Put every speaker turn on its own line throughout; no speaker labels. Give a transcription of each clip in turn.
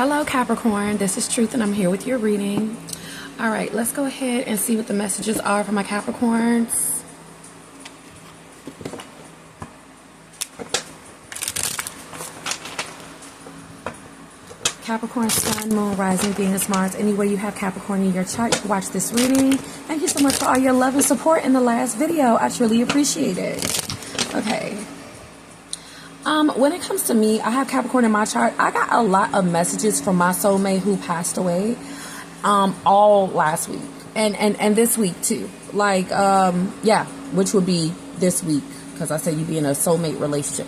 Hello Capricorn, this is Truth and I'm here with your reading. Alright, let's go ahead and see what the messages are for my Capricorns. Capricorn, Sun, Moon, Rising, Venus, Mars. Anywhere you have Capricorn in your chart, you can watch this reading. Thank you so much for all your love and support in the last video. I truly appreciate it. Okay. When it comes to me, I have Capricorn in my chart. I got a lot of messages from my soulmate who passed away all last week and this week too. Like, yeah, which would be this week because I said you'd be in a soulmate relationship.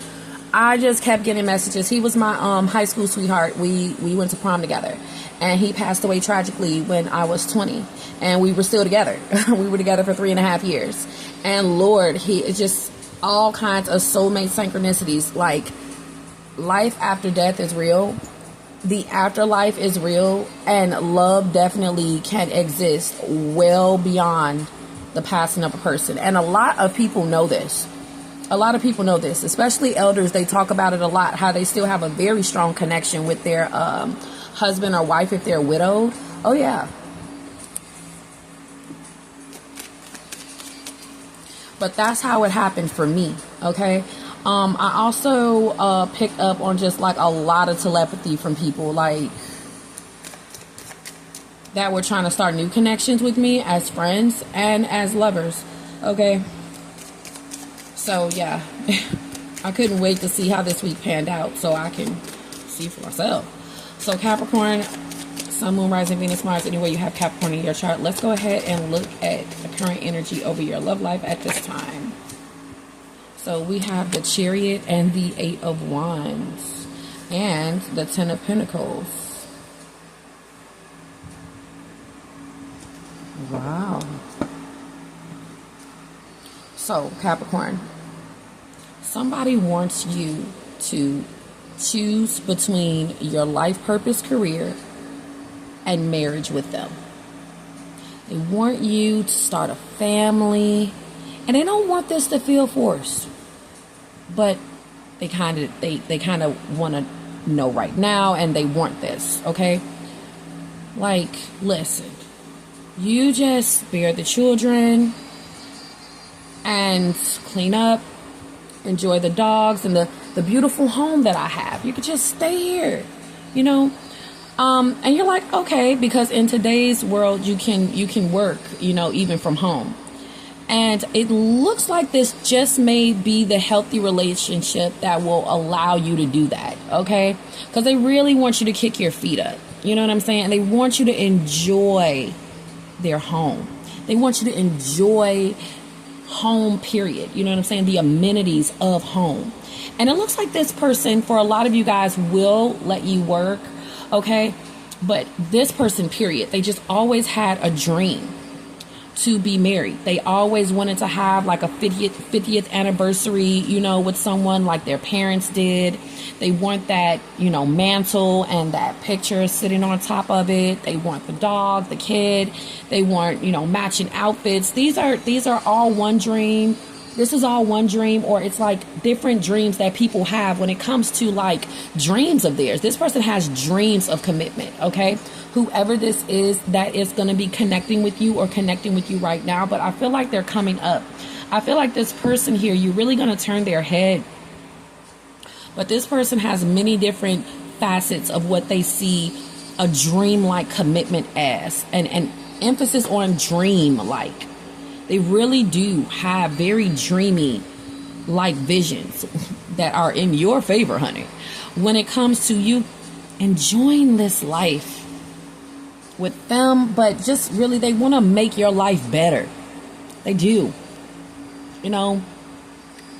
I just kept getting messages. He was my high school sweetheart. We went to prom together, and he passed away tragically when I was 20, and we were still together. We were together for 3.5 years, and Lord, he just all kinds of soulmate synchronicities. Like, life after death is real. The afterlife is real, and love definitely can exist well beyond the passing of a person. And a lot of people know this. A lot of people know this, especially elders. They talk about it a lot, how they still have a very strong connection with their husband or wife if they're widowed. Oh, yeah. But that's how it happened for me, okay? I also picked up on just like a lot of telepathy from people like that were trying to start new connections with me as friends and as lovers, okay? So, yeah, I couldn't wait to see how this week panned out so I can see for myself. So, Capricorn, Sun, Moon, Rising, Venus, Mars, anywhere you have Capricorn in your chart, let's go ahead and look at the current energy over your love life at this time. So, we have the Chariot and the 8 of Wands and the 10 of Pentacles. Wow. So, Capricorn, somebody wants you to choose between your life purpose career and marriage with them. They want you to start a family, and they don't want this to feel forced, but they kind of want to know right now, and they want this, okay? Like, listen, you just spare the children and clean up, enjoy the dogs and the beautiful home that I have. You could just stay here, you know. And you're like, okay, because in today's world you can work, you know, even from home. And it looks like this just may be the healthy relationship that will allow you to do that, okay? Because they really want you to kick your feet up. You know what I'm saying? And they want you to enjoy their home. They want you to enjoy home, period. You know what I'm saying? The amenities of home. And it looks like this person, for a lot of you guys, will let you work, okay? But this person, period, they just always had a dream to be married. They always wanted to have like a 50th anniversary, you know, with someone like their parents did. They want that, you know, mantle and that picture sitting on top of it. They want the dog, the kid. They want, you know, matching outfits. These are all one dream. This is all one dream, or it's like different dreams that people have when it comes to like dreams of theirs. This person has dreams of commitment, okay? Whoever this is that is going to be connecting with you or connecting with you right now, but I feel like they're coming up. I feel like this person here, you're really going to turn their head. But this person has many different facets of what they see a dream-like commitment as, and an emphasis on dream-like. They really do have very dreamy-like visions that are in your favor, honey, when it comes to you enjoying this life with them. But just really, they want to make your life better. They do. You know,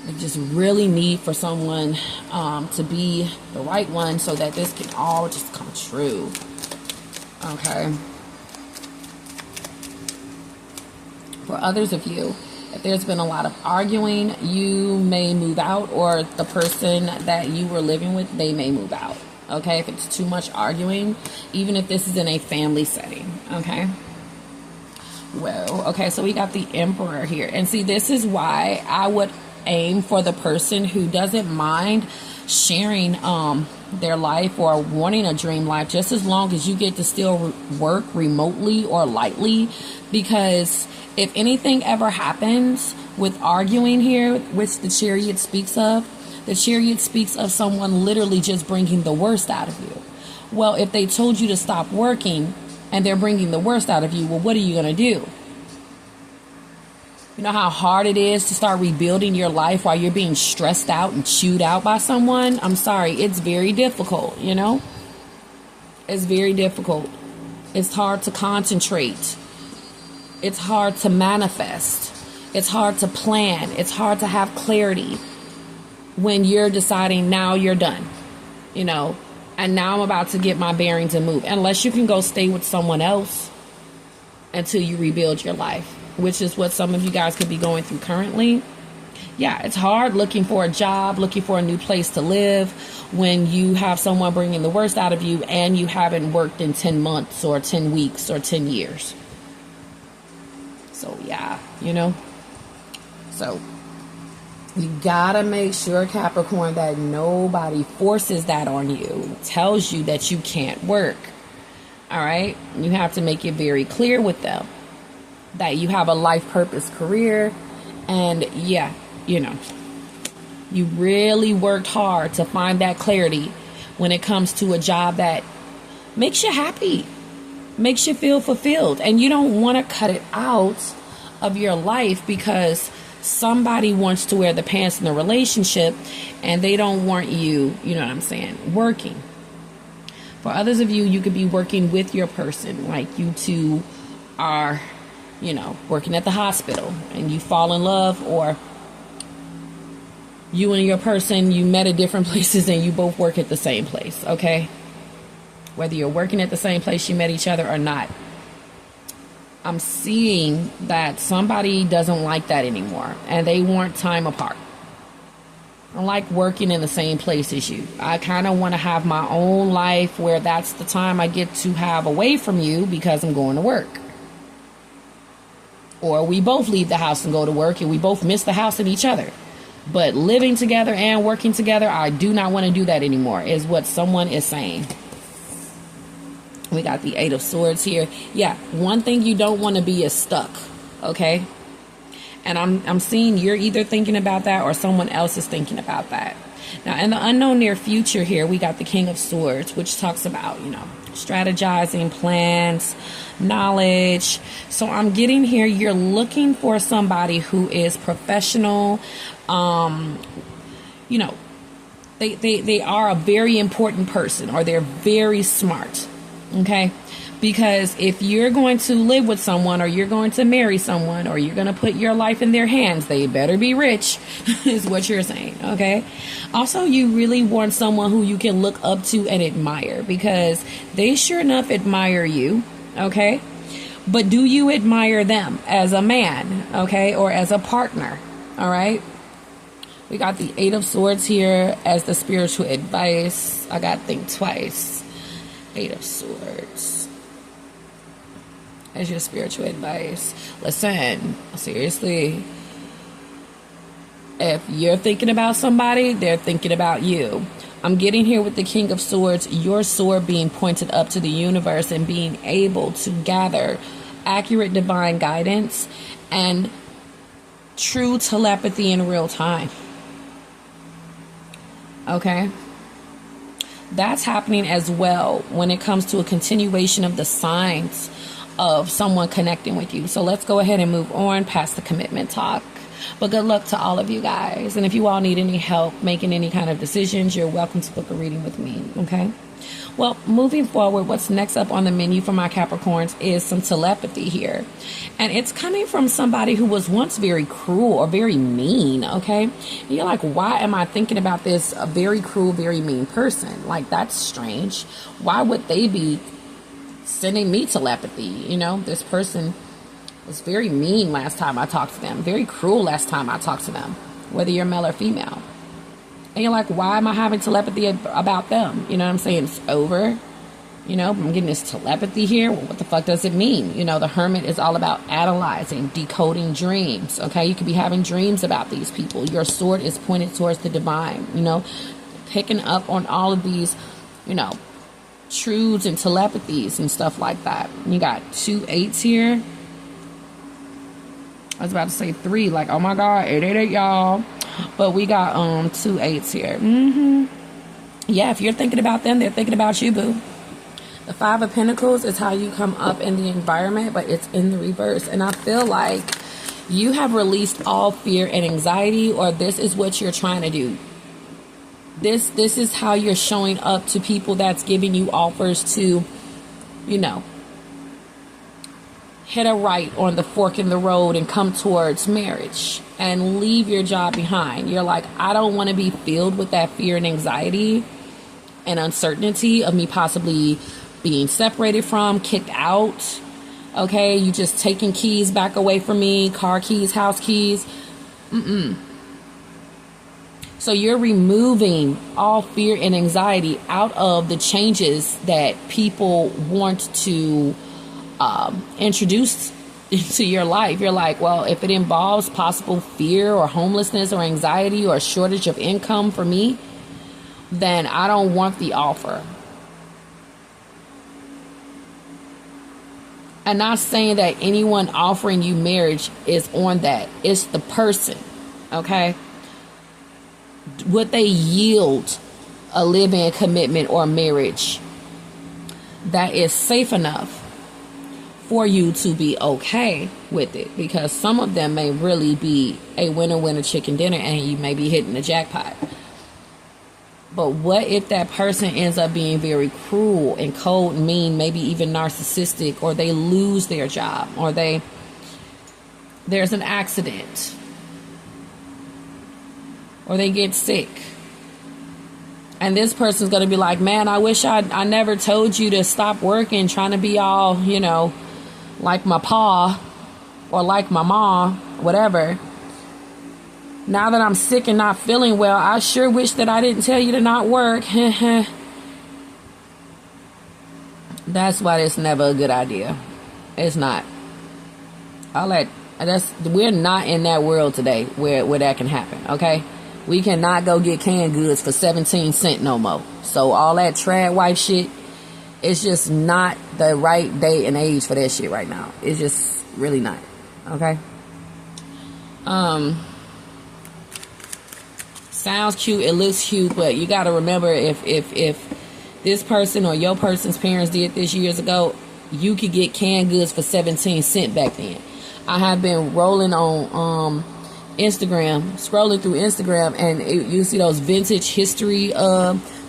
they just really need for someone to be the right one so that this can all just come true. Okay. For others of you, if there's been a lot of arguing, you may move out, or the person that you were living with, they may move out. Okay, if it's too much arguing, even if this is in a family setting. Okay. Well, okay, so we got the Emperor here. And see, this is why I would aim for the person who doesn't mind sharing their life or wanting a dream life, just as long as you get to still work remotely or lightly. Because if anything ever happens with arguing here, which the Chariot speaks of, the Chariot speaks of someone literally just bringing the worst out of you. Well, if they told you to stop working and they're bringing the worst out of you, well, what are you going to do? You know how hard it is to start rebuilding your life while you're being stressed out and chewed out by someone? I'm sorry, it's very difficult, you know? It's very difficult. It's hard to concentrate. It's hard to manifest. It's hard to plan. It's hard to have clarity when you're deciding now you're done, you know, and now I'm about to get my bearings and move. Unless you can go stay with someone else until you rebuild your life, which is what some of you guys could be going through currently. Yeah, it's hard looking for a job, looking for a new place to live when you have someone bringing the worst out of you and you haven't worked in 10 months or 10 weeks or 10 years. So, yeah, you know. So, you gotta make sure, Capricorn, that nobody forces that on you, tells you that you can't work. All right? You have to make it very clear with them that you have a life purpose career, and yeah, you know, you really worked hard to find that clarity when it comes to a job that makes you happy, makes you feel fulfilled, and you don't want to cut it out of your life because somebody wants to wear the pants in the relationship and they don't want you, you know what I'm saying, working. For others of you, you could be working with your person, like you two are, you know, working at the hospital and you fall in love, or you and your person, you met at different places and you both work at the same place, okay? Whether you're working at the same place you met each other or not. I'm seeing that somebody doesn't like that anymore and they want time apart. I like working in the same place as you. I kind of want to have my own life where that's the time I get to have away from you because I'm going to work. Or we both leave the house and go to work and we both miss the house and each other. But living together and working together, I do not want to do that anymore, is what someone is saying. We got the 8 of Swords here. Yeah, one thing you don't want to be is stuck, okay? And I'm seeing you're either thinking about that or someone else is thinking about that. Now, in the unknown near future here, we got the King of Swords, which talks about, you know, strategizing, plans, knowledge. So I'm getting here, you're looking for somebody who is professional. You know, they are a very important person, or they're very smart. Okay, because if you're going to live with someone, or you're going to marry someone, or you're going to put your life in their hands, they better be rich, is what you're saying. Okay. Also, you really want someone who you can look up to and admire, because they sure enough admire you. Okay. But do you admire them as a man? Okay. Or as a partner? All right. We got the 8 of Swords here as the spiritual advice. I got to think twice. 8 of Swords as your spiritual advice. Listen, seriously, if you're thinking about somebody, they're thinking about you. I'm getting here with the King of Swords, your sword being pointed up to the universe and being able to gather accurate divine guidance and true telepathy in real time. Okay? That's happening as well when it comes to a continuation of the signs of someone connecting with you. So let's go ahead and move on past the commitment talk. But good luck to all of you guys. And if you all need any help making any kind of decisions, you're welcome to book a reading with me. Okay? Well, moving forward, what's next up on the menu for my Capricorns is some telepathy here. And it's coming from somebody who was once very cruel or very mean, okay? And you're like, why am I thinking about this, a very cruel, very mean person? Like, that's strange. Why would they be sending me telepathy? You know, this person was very mean last time I talked to them, very cruel last time I talked to them, whether you're male or female. And you're like, why am I having telepathy about them? You know what I'm saying? It's over. You know, I'm getting this telepathy here. Well, what the fuck does it mean? You know, the Hermit is all about analyzing, decoding dreams. Okay, you could be having dreams about these people. Your sword is pointed towards the divine. You know, picking up on all of these you know, truths and telepathies and stuff like that. You got 2 8s here. I was about to say 3, like, oh my God, 888, y'all. But we got 2 8s here. Yeah, if you're thinking about them, they're thinking about you, boo. The 5 of Pentacles is how you come up in the environment, but it's in the reverse. And I feel like you have released all fear and anxiety, or this is what you're trying to do. This is how you're showing up to people that's giving you offers to, you know, hit a right on the fork in the road and come towards marriage and leave your job behind. You're like, I don't want to be filled with that fear and anxiety and uncertainty of me possibly being separated from, kicked out. Okay, you just taking keys back away from me, car keys, house keys. So you're removing all fear and anxiety out of the changes that people want to introduce into your life. You're like, well, if it involves possible fear or homelessness or anxiety or a shortage of income for me, then I don't want the offer. I'm not saying that anyone offering you marriage is on that. It's the person, okay? Would they yield a live-in commitment or marriage that is safe enough for you to be okay with it? Because some of them may really be a winner chicken dinner and you may be hitting the jackpot. But what if that person ends up being very cruel and cold and mean, maybe even narcissistic, or they lose their job, or there's an accident, or they get sick, and this person's going to be like, man, I wish I never told you to stop working, trying to be all, you know, like my pa or like my mom, whatever. Now that I'm sick and not feeling well, I sure wish that I didn't tell you to not work. That's why it's never a good idea. It's not. We're not in that world today where that can happen, okay? We cannot go get canned goods for 17 cents no more. So all that trad wife shit, it's just not the right day and age for that shit right now. It's just really not, okay? Sounds cute, it looks cute, but you got to remember, if this person or your person's parents did this years ago, you could get canned goods for 17 cents back then. I have been rolling on Instagram, scrolling through Instagram, and you see those vintage history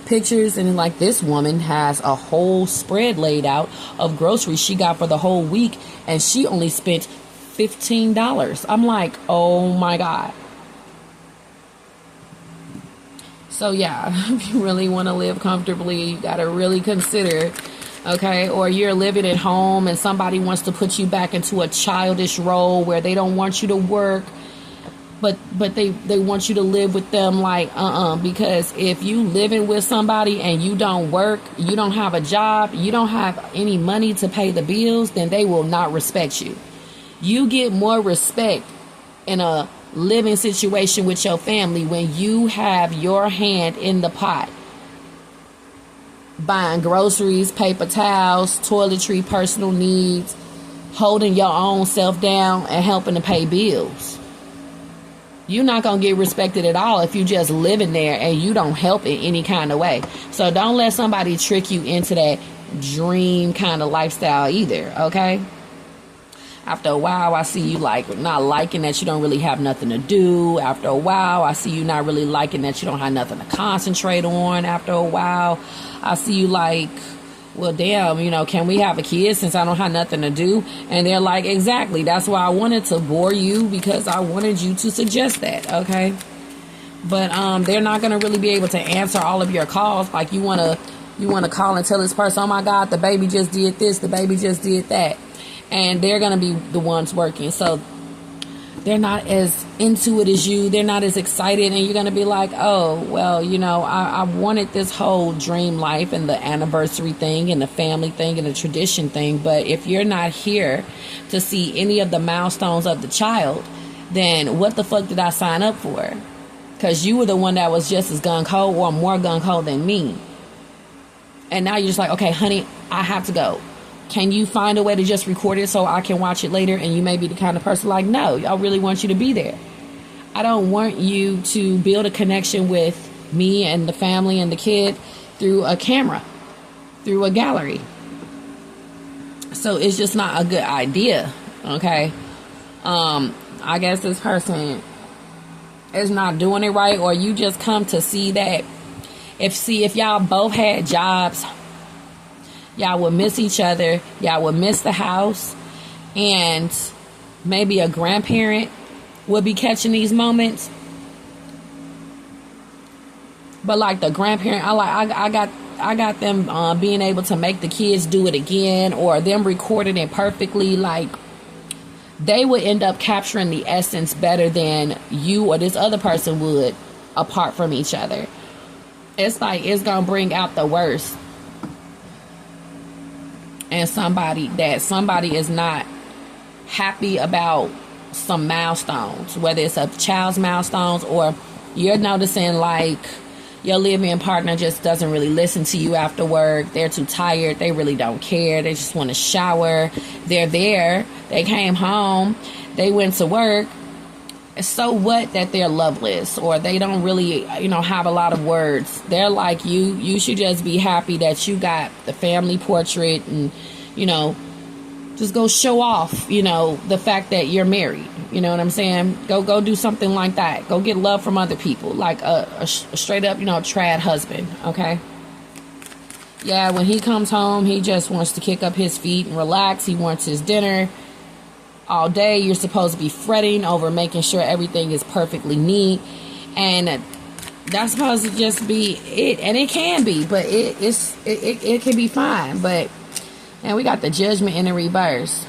pictures, and like, this woman has a whole spread laid out of groceries she got for the whole week, and she only spent $15. I'm like, oh my God. So yeah, if you really want to live comfortably, you got to really consider, okay? Or you're living at home and somebody wants to put you back into a childish role where they don't want you to work, but they want you to live with them, like, because if you living with somebody and you don't work, you don't have a job, you don't have any money to pay the bills, then they will not respect you. You get more respect in a living situation with your family when you have your hand in the pot, buying groceries, paper towels, toiletry, personal needs, holding your own self down and helping to pay bills. You're not going to get respected at all if you just living there and you don't help in any kind of way. So don't let somebody trick you into that dream kind of lifestyle either, okay? After a while, I see you like not liking that you don't really have nothing to do. After a while, I see you not really liking that you don't have nothing to concentrate on. After a while, I see you like, well, damn, you know, can we have a kid since I don't have nothing to do? And they're like, exactly. That's why I wanted to bore you, because I wanted you to suggest that, okay? But they're not going to really be able to answer all of your calls. Like, you want to call and tell this person, oh my God, the baby just did this, the baby just did that. And they're going to be the ones working. So they're not as into it as you. They're not as excited. And you're going to be like, oh, well, you know, I wanted this whole dream life and the anniversary thing and the family thing and the tradition thing. But if you're not here to see any of the milestones of the child, then what the fuck did I sign up for? Because you were the one that was just as gung-ho or more gung-ho than me. And now you're just like, okay, honey, I have to go. Can you find a way to just record it so I can watch it later? And you may be the kind of person like, no, I really want you to be there. I don't want you to build a connection with me and the family and the kid through a camera, through a gallery. So it's just not a good idea, okay? I guess this person is not doing it right, or you just come to see that if y'all both had jobs, y'all would miss each other, y'all would miss the house, and maybe a grandparent would be catching these moments. But like the grandparent, I got them being able to make the kids do it again, or them recording it perfectly. Like, they would end up capturing the essence better than you or this other person would apart from each other. It's like it's gonna bring out the worst and somebody is not happy about some milestones, whether it's a child's milestones, or you're noticing like your live-in partner just doesn't really listen to you after work. They're too tired. They really don't care. They just want to shower. They're there. They came home. They went to work. So what that they're loveless, or they don't really, have a lot of words. They're like, you should just be happy that you got the family portrait and, just go show off, the fact that you're married. You know what I'm saying? Go do something like that. Go get love from other people, like a straight up, trad husband. Okay. Yeah. When he comes home, he just wants to kick up his feet and relax. He wants his dinner. All day you're supposed to be fretting over making sure everything is perfectly neat, and that's supposed to just be it. And it can be, but it can be fine. But and we got the Judgment in the reverse.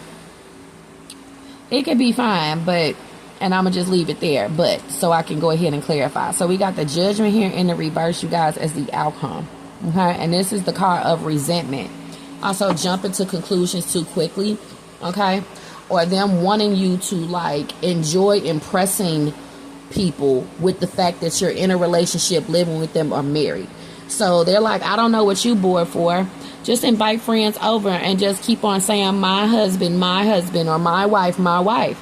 It could be fine, but, and I'm gonna just leave it there, but so I can go ahead and clarify. So we got the Judgment here in the reverse, you guys, as the outcome. Okay, and this is the card of resentment. Also, jumping to conclusions too quickly. Okay. Or them wanting you to like enjoy impressing people with the fact that you're in a relationship, living with them, or married. So they're like, I don't know what you bored for. Just invite friends over and just keep on saying my husband, or my wife, my wife.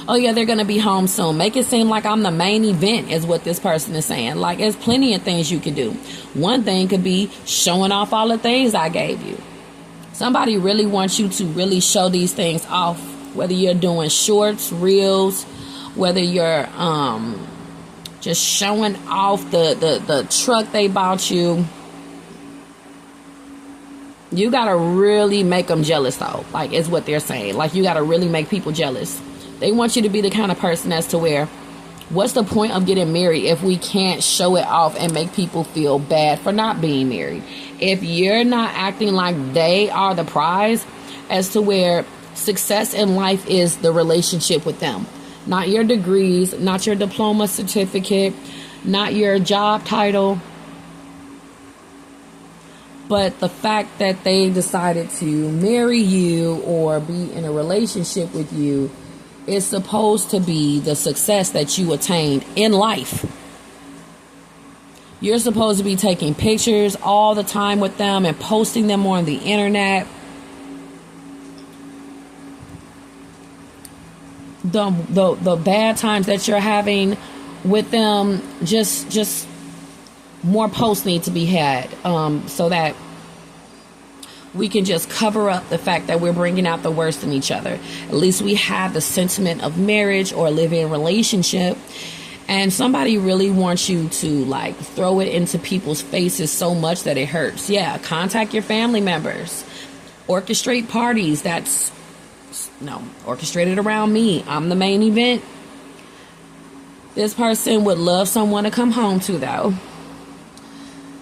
Oh yeah, they're going to be home soon. Make it seem like I'm the main event is what this person is saying. Like, there's plenty of things you can do. One thing could be showing off all the things I gave you. Somebody really wants you to really show these things off, whether you're doing shorts, reels, whether you're just showing off the truck they bought you. You got to really make them jealous, though, like, is what they're saying. Like, you got to really make people jealous. They want you to be the kind of person as to where, what's the point of getting married if we can't show it off and make people feel bad for not being married? If you're not acting like they are the prize, as to where success in life is the relationship with them, not your degrees, not your diploma certificate, not your job title, but the fact that they decided to marry you or be in a relationship with you is supposed to be the success that you attained in life. You're supposed to be taking pictures all the time with them and posting them on the internet. The bad times that you're having with them, just more posts need to be had, so that we can just cover up the fact that we're bringing out the worst in each other. At least we have the sentiment of marriage or live-in relationship. And somebody really wants you to like throw it into people's faces so much that it hurts. Yeah, contact your family members. Orchestrate parties. That's orchestrated around me. I'm the main event. This person would love someone to come home to, though.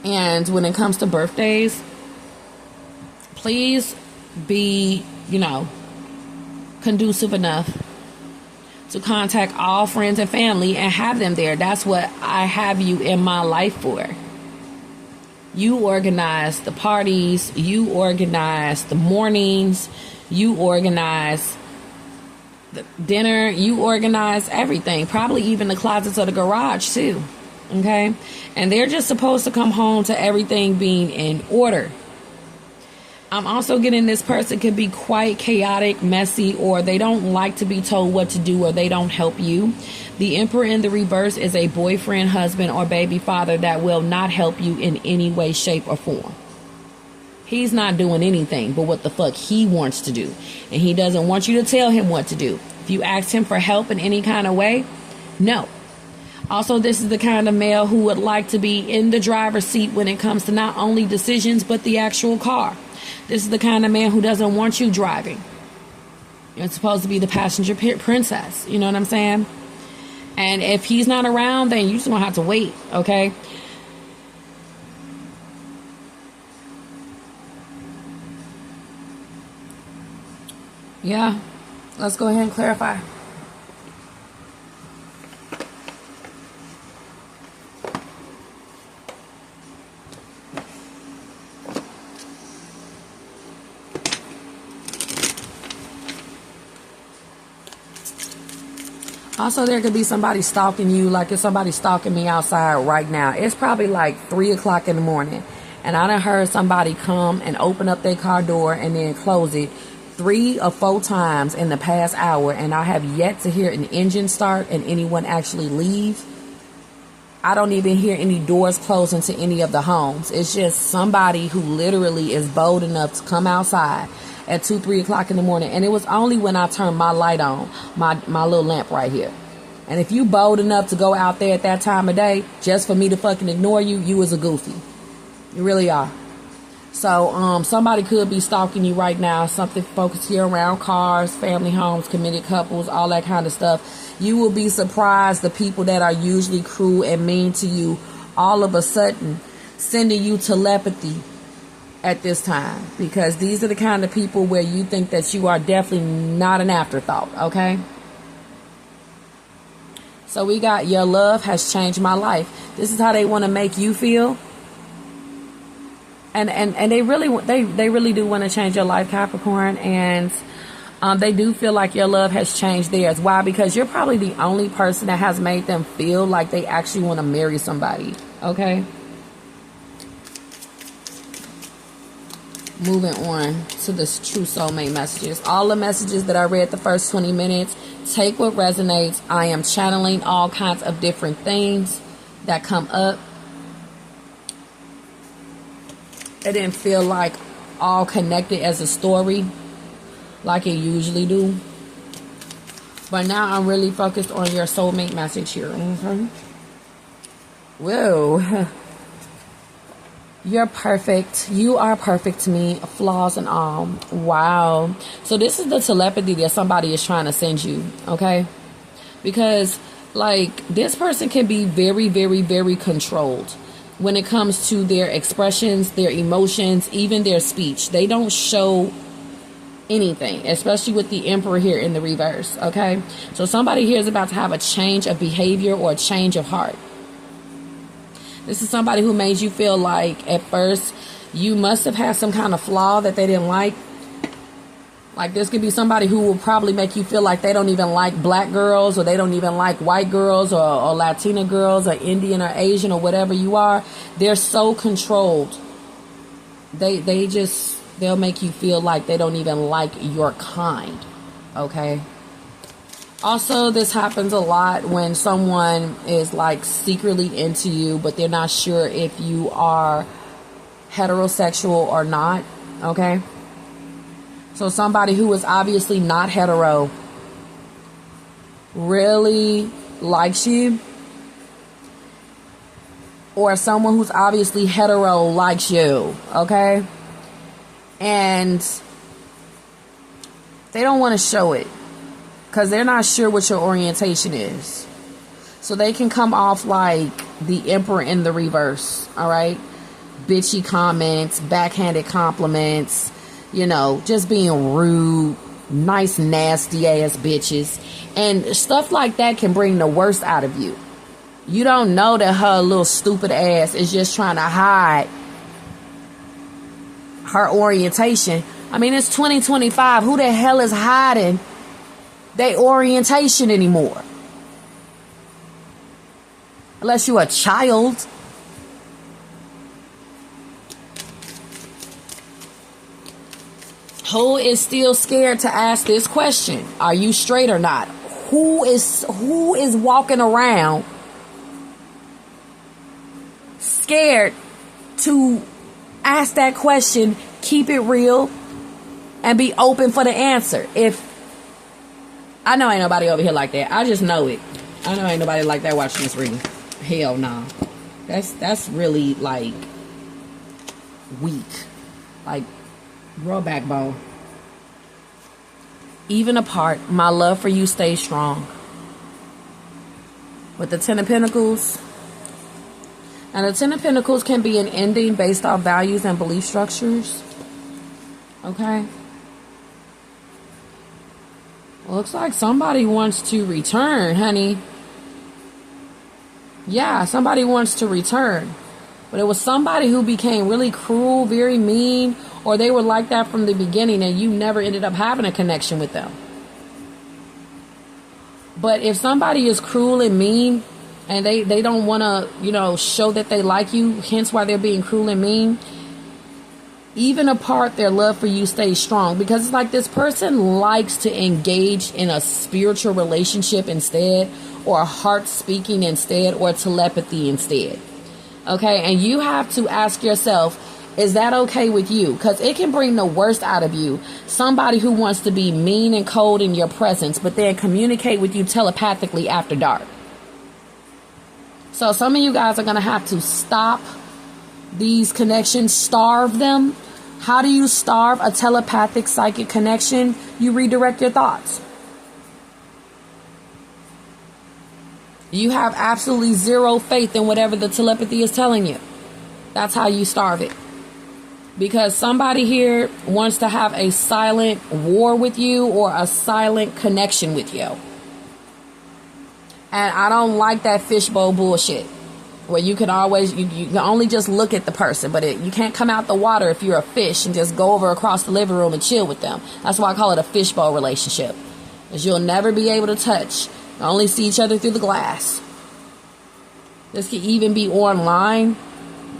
And when it comes to birthdays, please be, conducive enough to contact all friends and family and have them there. That's what I have you in my life for. You organize the parties, you organize the mornings, you organize the dinner, you organize everything. Probably even the closets or the garage too. Okay? And they're just supposed to come home to everything being in order. I'm also getting this person could be quite chaotic, messy, or they don't like to be told what to do, or they don't help you. The Emperor in the reverse is a boyfriend, husband, or baby father that will not help you in any way, shape, or form. He's not doing anything but what the fuck he wants to do. And he doesn't want you to tell him what to do. If you ask him for help in any kind of way, no. Also, this is the kind of male who would like to be in the driver's seat when it comes to not only decisions, but the actual car. This is the kind of man who doesn't want you driving. You're supposed to be the passenger princess. You know what I'm saying? And if he's not around, then you just gonna have to wait, okay? Yeah, let's go ahead and clarify. Also, there could be somebody stalking you, like if somebody's stalking me outside right now. It's probably like 3 o'clock in the morning, and I done heard somebody come and open up their car door and then close it 3 or 4 times in the past hour, and I have yet to hear an engine start and anyone actually leave. I don't even hear any doors closing to any of the homes. It's just somebody who literally is bold enough to come outside at 2, 3 o'clock in the morning. And it was only when I turned my light on, my little lamp right here. And if you bold enough to go out there at that time of day just for me to fucking ignore you, you is a goofy. You really are. So somebody could be stalking you right now. Something focused here around cars, family homes, committed couples, all that kind of stuff. You will be surprised the people that are usually cruel and mean to you all of a sudden sending you telepathy at this time, because these are the kind of people where you think that you are definitely not an afterthought, okay? So we got your love has changed my life. This is how they want to make you feel. And they really do want to change your life, Capricorn, and they do feel like your love has changed theirs. Why? Because you're probably the only person that has made them feel like they actually want to marry somebody, okay? Moving on to this true soulmate messages. All the messages that I read the first 20 minutes, take what resonates. I am channeling all kinds of different things that come up. It didn't feel like all connected as a story like it usually do. But now I'm really focused on your soulmate message here. Okay? Whoa. You're perfect. You are perfect to me, flaws and all. Wow. So this is the telepathy that somebody is trying to send you, okay? Because, like, this person can be very, very, very controlled when it comes to their expressions, their emotions, even their speech. They don't show anything, especially with the Emperor here in the reverse, okay? So somebody here is about to have a change of behavior or a change of heart. This is somebody who made you feel like at first you must have had some kind of flaw that they didn't like. Like this could be somebody who will probably make you feel like they don't even like black girls, or they don't even like white girls, or Latina girls, or Indian or Asian, or whatever you are. They're so controlled. They'll make you feel like they don't even like your kind. Okay? Also, this happens a lot when someone is like secretly into you, but they're not sure if you are heterosexual or not. Okay? So somebody who is obviously not hetero really likes you, or someone who's obviously hetero likes you, okay? And they don't want to show it because they're not sure what your orientation is. So they can come off like the Emperor in the reverse, all right? Bitchy comments, backhanded compliments, you know, just being rude, nice, nasty ass bitches. And stuff like that can bring the worst out of you. You don't know that her little stupid ass is just trying to hide her orientation. I mean, it's 2025. Who the hell is hiding their orientation anymore? Unless you're a child. Who is still scared to ask this question? Are you straight or not? Who is walking around scared to ask that question, keep it real, and be open for the answer? If I know ain't nobody over here like that. I just know it. I know ain't nobody like that watching this reading. Hell no. That's really like weak. Like raw backbone. Even apart, my love for you stays strong. With the Ten of Pentacles. And the Ten of Pentacles can be an ending based off values and belief structures. Okay. Looks like somebody wants to return, honey. Yeah, somebody wants to return. But it was somebody who became really cruel, very mean, or they were like that from the beginning and you never ended up having a connection with them. But if somebody is cruel and mean and they don't want to, show that they like you, hence why they're being cruel and mean, even apart, their love for you stays strong, because it's like this person likes to engage in a spiritual relationship instead, or a heart speaking instead, or telepathy instead. Okay, and you have to ask yourself, is that okay with you? Because it can bring the worst out of you. Somebody who wants to be mean and cold in your presence, but then communicate with you telepathically after dark. So some of you guys are going to have to stop these connections, starve them. How do you starve a telepathic psychic connection? You redirect your thoughts. You have absolutely zero faith in whatever the telepathy is telling you. That's how you starve it. Because somebody here wants to have a silent war with you or a silent connection with you. And I don't like that fishbowl bullshit. Where you can always, you can only just look at the person. But you can't come out the water if you're a fish and just go over across the living room and chill with them. That's why I call it a fishbowl relationship. Because you'll never be able to touch. You only see each other through the glass. This could even be online.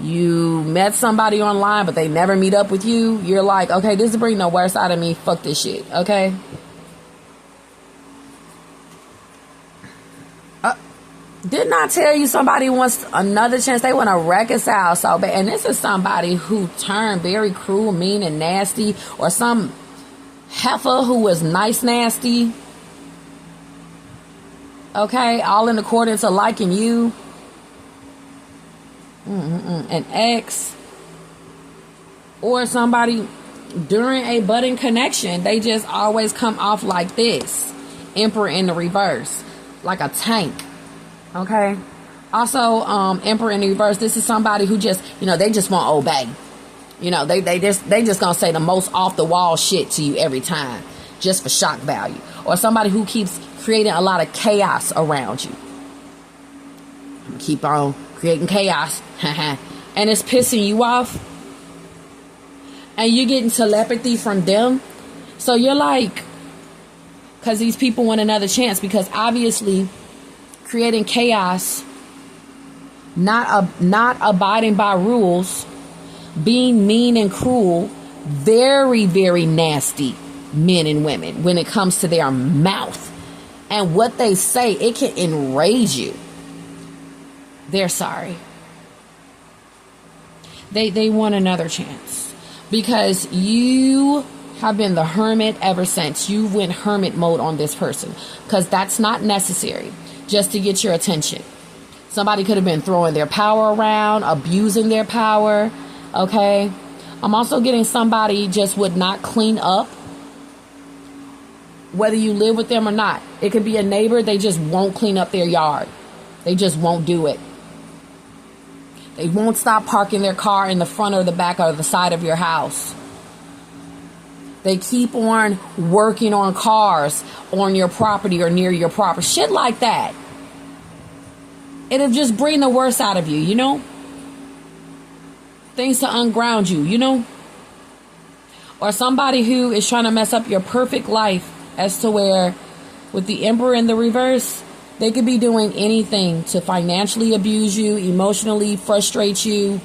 You met somebody online, but they never meet up with you. You're like, okay, this is bringing the worst out of me. Fuck this shit. Okay. Didn't I tell you somebody wants another chance? They want to reconcile so bad. And this is somebody who turned very cruel, mean, and nasty. Or some heifer who was nice, nasty. Okay, all in accordance to liking you. An ex. Or somebody during a budding connection, they just always come off like this. Emperor in the reverse. Like a tank. Okay. Also, Emperor in the reverse. This is somebody who just, they just want to obey. They just gonna say the most off the wall shit to you every time, just for shock value. Or somebody who keeps creating a lot of chaos around you. Keep on creating chaos, and it's pissing you off. And you're getting telepathy from them. So you're like, because these people want another chance, because obviously creating chaos, not abiding by rules, being mean and cruel, very, very nasty men and women when it comes to their mouth. And what they say, it can enrage you. They're sorry. They want another chance. Because you have been the hermit ever since. You went hermit mode on this person. Because that's not necessary. Just to get your attention. Somebody could have been throwing their power around, abusing their power. Okay. I'm also getting somebody just would not clean up. Whether you live with them or not. It could be a neighbor. They just won't clean up their yard. They just won't do it. They won't stop parking their car in the front or the back or the side of your house. They keep on working on cars on your property or near your property. Shit like that. It'll just bring the worst out of you, Things to unground you, Or somebody who is trying to mess up your perfect life as to where with the Emperor in the reverse, They could be doing anything to financially abuse you, emotionally frustrate you,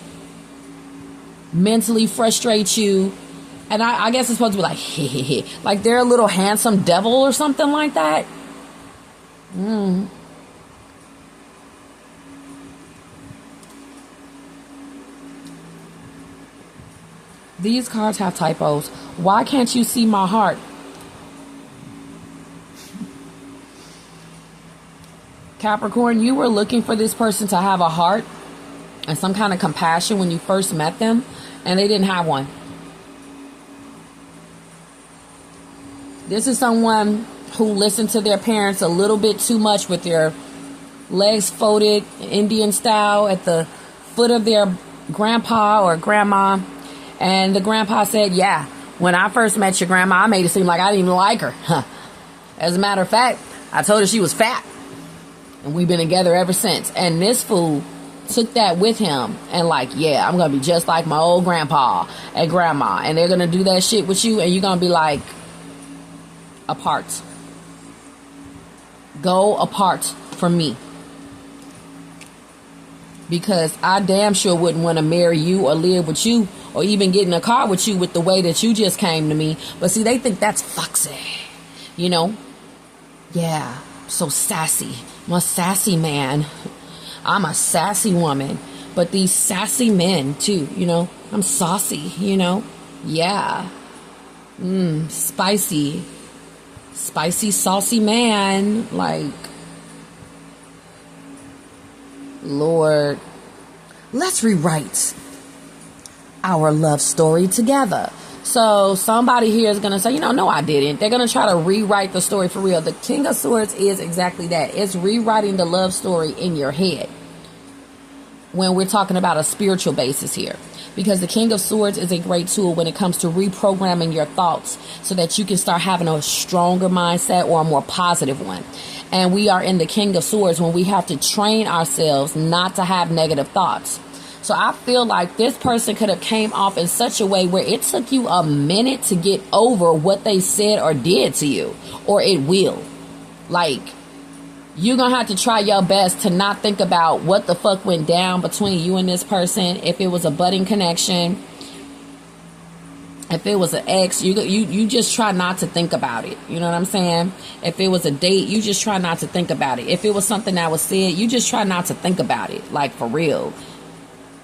mentally frustrate you. And I guess it's supposed to be like, like they're a little handsome devil or something like that. These cards have typos. Why can't you see my heart? Capricorn, you were looking for this person to have a heart and some kind of compassion when you first met them, and they didn't have one. This is someone who listened to their parents a little bit too much with their legs folded Indian style at the foot of their grandpa or grandma. And the grandpa said, yeah, when I first met your grandma, I made it seem like I didn't even like her. As a matter of fact, I told her she was fat. And we've been together ever since. And this fool took that with him and like, yeah, I'm going to be just like my old grandpa and grandma. And they're going to do that shit with you. And you're going to be like, apart. Go apart from me. Because I damn sure wouldn't want to marry you or live with you or even get in a car with you with the way that you just came to me. But see, they think that's foxy. You know? Yeah. So sassy. I'm a sassy man. I'm a sassy woman. But these sassy men too, you know? I'm saucy, you know? Yeah. Spicy. Spicy, saucy man. Like, Lord, let's rewrite our love story together. So somebody here is going to say, no, I didn't. They're going to try to rewrite the story for real. The King of Swords is exactly that. It's rewriting the love story in your head when we're talking about a spiritual basis here. Because the King of Swords is a great tool when it comes to reprogramming your thoughts so that you can start having a stronger mindset or a more positive one. And we are in the King of Swords when we have to train ourselves not to have negative thoughts. So I feel like this person could have came off in such a way where it took you a minute to get over what they said or did to you, or it will. Like, you're going to have to try your best to not think about what the fuck went down between you and this person. If it was a budding connection, if it was an ex, you just try not to think about it. You know what I'm saying? If it was a date, you just try not to think about it. If it was something that was said, you just try not to think about it. Like, for real.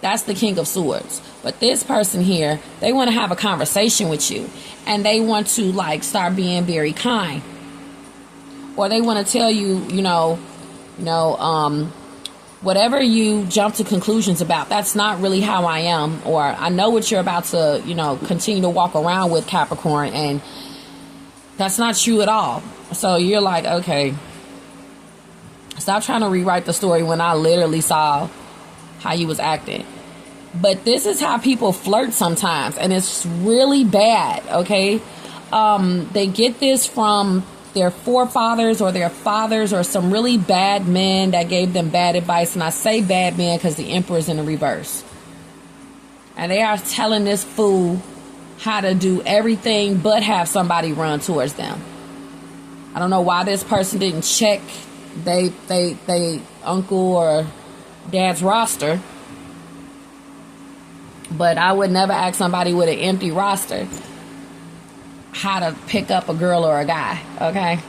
That's the King of Swords. But this person here, they want to have a conversation with you. And they want to, like, start being very kind. Or they want to tell you, whatever you jump to conclusions about, that's not really how I am. Or I know what you're about to, continue to walk around with, Capricorn. And that's not true at all. So you're like, okay, stop trying to rewrite the story when I literally saw how you was acting. But this is how people flirt sometimes, and it's really bad. Okay, they get this from their forefathers or their fathers or some really bad men that gave them bad advice. And I say bad men because the Emperor's in the reverse, and they are telling this fool how to do everything but have somebody run towards them. I don't know why this person didn't check they uncle or dad's roster, but I would never ask somebody with an empty roster how to pick up a girl or a guy. Okay,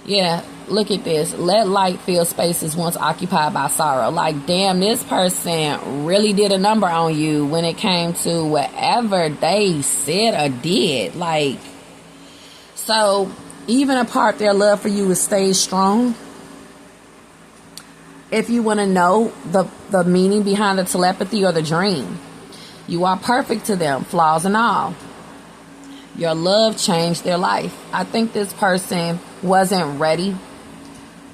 yeah, look at this. Let light fill spaces once occupied by sorrow. Like, damn, this person really did a number on you when it came to whatever they said or did. Like, so even apart, their love for you stays strong. If you want to know the meaning behind the telepathy or the dream, you are perfect to them, flaws and all. Your love changed their life. I think this person wasn't ready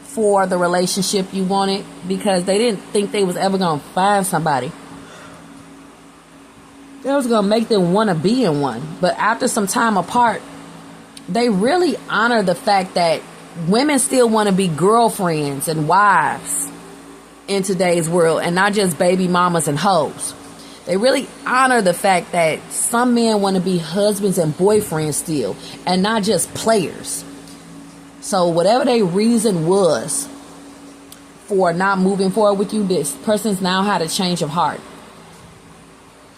for the relationship you wanted because they didn't think they was ever going to find somebody that was going to make them want to be in one. But after some time apart, they really honor the fact that women still want to be girlfriends and wives in today's world and not just baby mamas and hoes. They really honor the fact that some men want to be husbands and boyfriends still and not just players. So whatever their reason was for not moving forward with you, this person's now had a change of heart.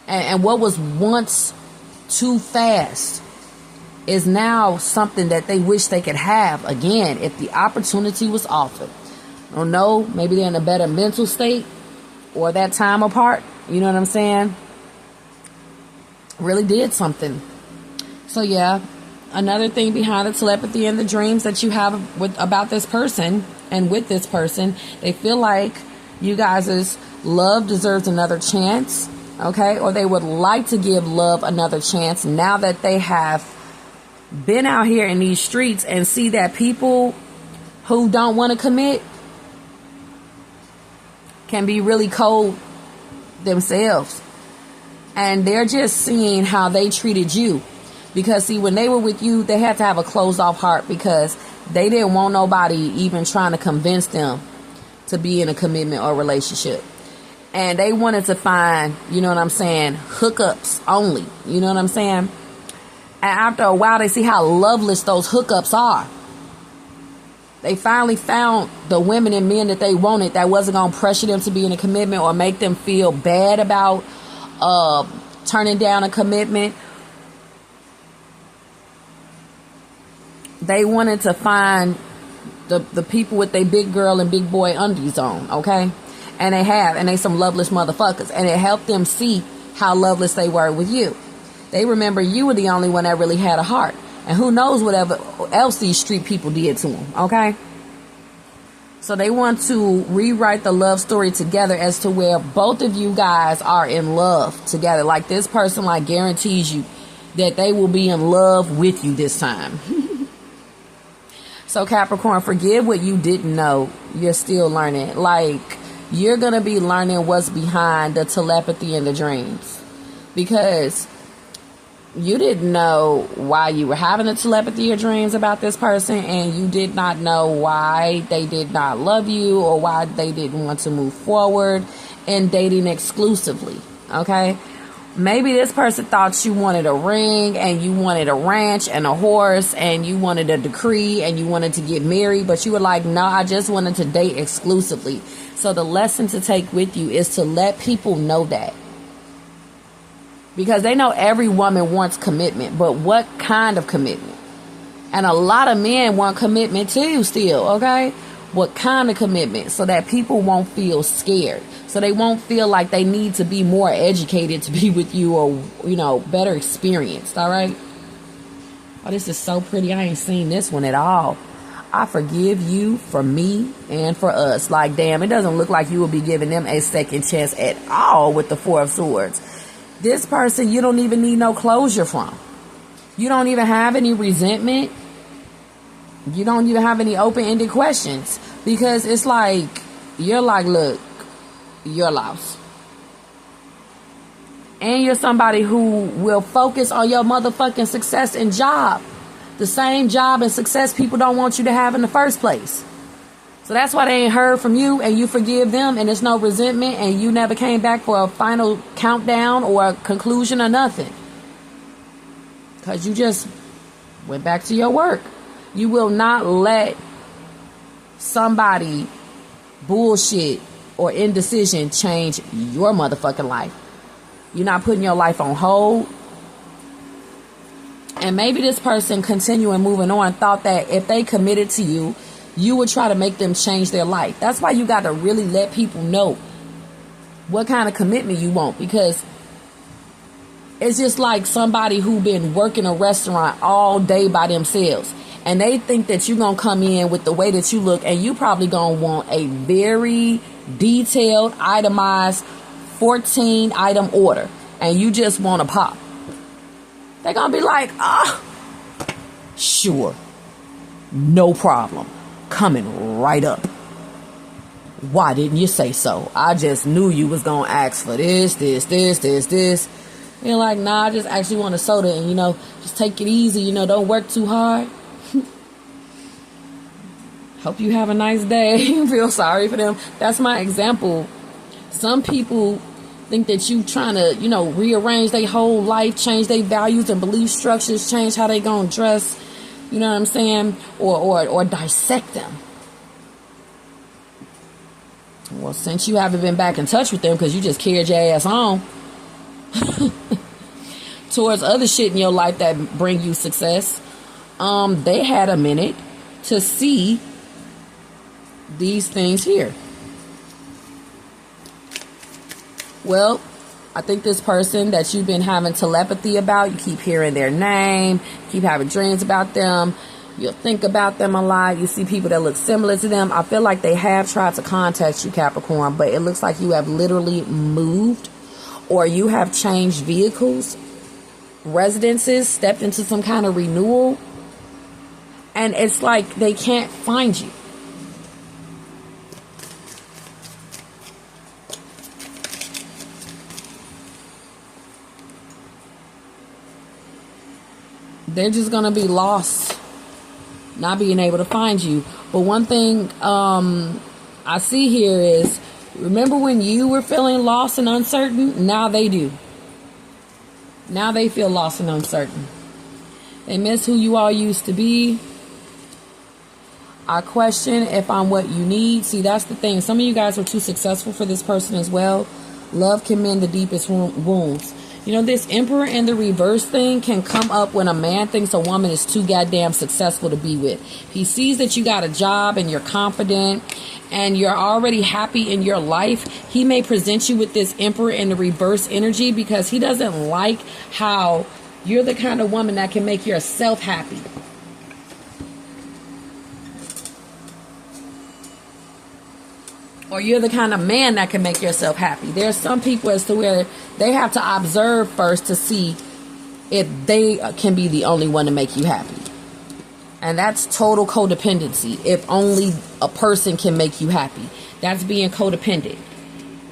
And what was once too fast is now something that they wish they could have again if the opportunity was offered. I don't know, maybe they're in a better mental state or that time apart. You know what I'm saying? Really did something. So yeah, another thing behind the telepathy and the dreams that you have about this person and with this person, they feel like you guys' love deserves another chance, okay? Or they would like to give love another chance now that they have been out here in these streets and see that people who don't want to commit can be really cold themselves. And they're just seeing how they treated you. Because see, when they were with you, they had to have a closed off heart because they didn't want nobody even trying to convince them to be in a commitment or relationship. And they wanted to find, you know what I'm saying, hookups only. You know what I'm saying? And after a while, they see how loveless those hookups are. They finally found the women and men that they wanted that wasn't going to pressure them to be in a commitment or make them feel bad about turning down a commitment. They wanted to find the people with their big girl and big boy undies on, okay? And they have, and they some loveless motherfuckers. And it helped them see how loveless they were with you. They remember you were the only one that really had a heart. And who knows whatever else these street people did to them, okay? So they want to rewrite the love story together as to where both of you guys are in love together. Like this person like guarantees you that they will be in love with you this time. So Capricorn, forgive what you didn't know. You're still learning. Like you're going to be learning what's behind the telepathy and the dreams. Because you didn't know why you were having the telepathy or dreams about this person, and you did not know why they did not love you or why they didn't want to move forward in dating exclusively. Okay? Maybe this person thought you wanted a ring and you wanted a ranch and a horse and you wanted a decree and you wanted to get married, but you were like, no, I just wanted to date exclusively. So the lesson to take with you is to let people know that. Because they know every woman wants commitment, but what kind of commitment? And a lot of men want commitment too still, okay? What kind of commitment? So that people won't feel scared. So they won't feel like they need to be more educated to be with you or, you know, better experienced, all right? Oh, this is so pretty. I ain't seen this one at all. I forgive you for me and for us. Like, damn, it doesn't look like you will be giving them a second chance at all with the Four of Swords. This person, you don't even need no closure from. You don't even have any resentment. You don't even have any open-ended questions. Because it's like, you're like, look, you're lost. And you're somebody who will focus on your motherfucking success and job. The same job and success people don't want you to have in the first place. So that's why they ain't heard from you and you forgive them and there's no resentment and you never came back for a final countdown or a conclusion or nothing. Because you just went back to your work. You will not let somebody bullshit or indecision change your motherfucking life. You're not putting your life on hold. And maybe this person continuing moving on thought that if they committed to you, you would try to make them change their life. That's why you got to really let people know what kind of commitment you want. Because it's just like somebody who been working a restaurant all day by themselves. And they think that you're going to come in with the way that you look. And you probably going to want a very detailed, itemized 14 item order. And you just want to pop. They're going to be like, sure. No problem. Coming right up. Why didn't you say so? I just knew you was gonna ask for this. You're like, nah, I just actually want a soda and, you know, just take it easy, don't work too hard. Hope you have a nice day. Feel sorry for them. That's my example. Some people think that you trying to, rearrange their whole life, change their values and belief structures, change how they gonna dress. You know what I'm saying? Or dissect them. Well, since you haven't been back in touch with them because you just carried your ass on towards other shit in your life that bring you success, they had a minute to see these things here. Well, I think this person that you've been having telepathy about, you keep hearing their name, keep having dreams about them, you'll think about them a lot, you see people that look similar to them. I feel like they have tried to contact you, Capricorn, but it looks like you have literally moved, or you have changed vehicles, residences, stepped into some kind of renewal, and it's like they can't find you. They're just going to be lost, not being able to find you. But one thing I see here is, remember when you were feeling lost and uncertain? Now they do. Now they feel lost and uncertain. They miss who you all used to be. I question if I'm what you need. See, that's the thing. Some of you guys were too successful for this person as well. Love can mend the deepest wounds. You know, this Emperor in the reverse thing can come up when a man thinks a woman is too goddamn successful to be with. He sees that you got a job and you're confident and you're already happy in your life. He may present you with this Emperor in the reverse energy because he doesn't like how you're the kind of woman that can make yourself happy. Or you're the kind of man that can make yourself happy. There's some people as to where they have to observe first to see if they can be the only one to make you happy. And that's total codependency. If only a person can make you happy. That's being codependent.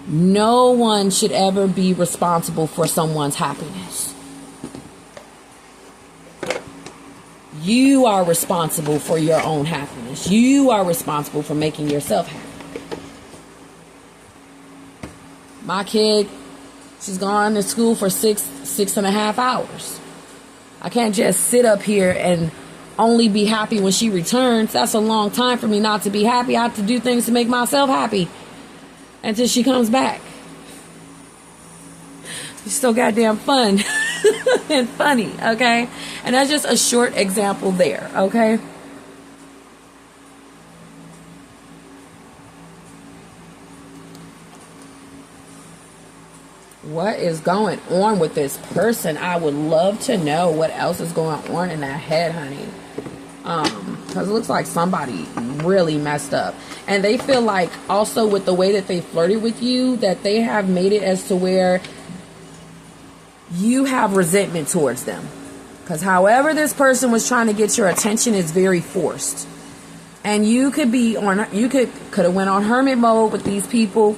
No one should ever be responsible for someone's happiness. You are responsible for your own happiness. You are responsible for making yourself happy. My kid, she's gone to school for 6.5 hours. I can't just sit up here and only be happy when she returns. That's a long time for me not to be happy. I have to do things to make myself happy until she comes back. It's still goddamn fun and funny, okay? And that's just a short example there, okay? What is going on with this person? I would love to know what else is going on in that head, honey. Because it looks like somebody really messed up. And they feel like also with the way that they flirted with you, that they have made it as to where you have resentment towards them. Because however this person was trying to get your attention is very forced. And you could be on, you could have went on hermit mode with these people.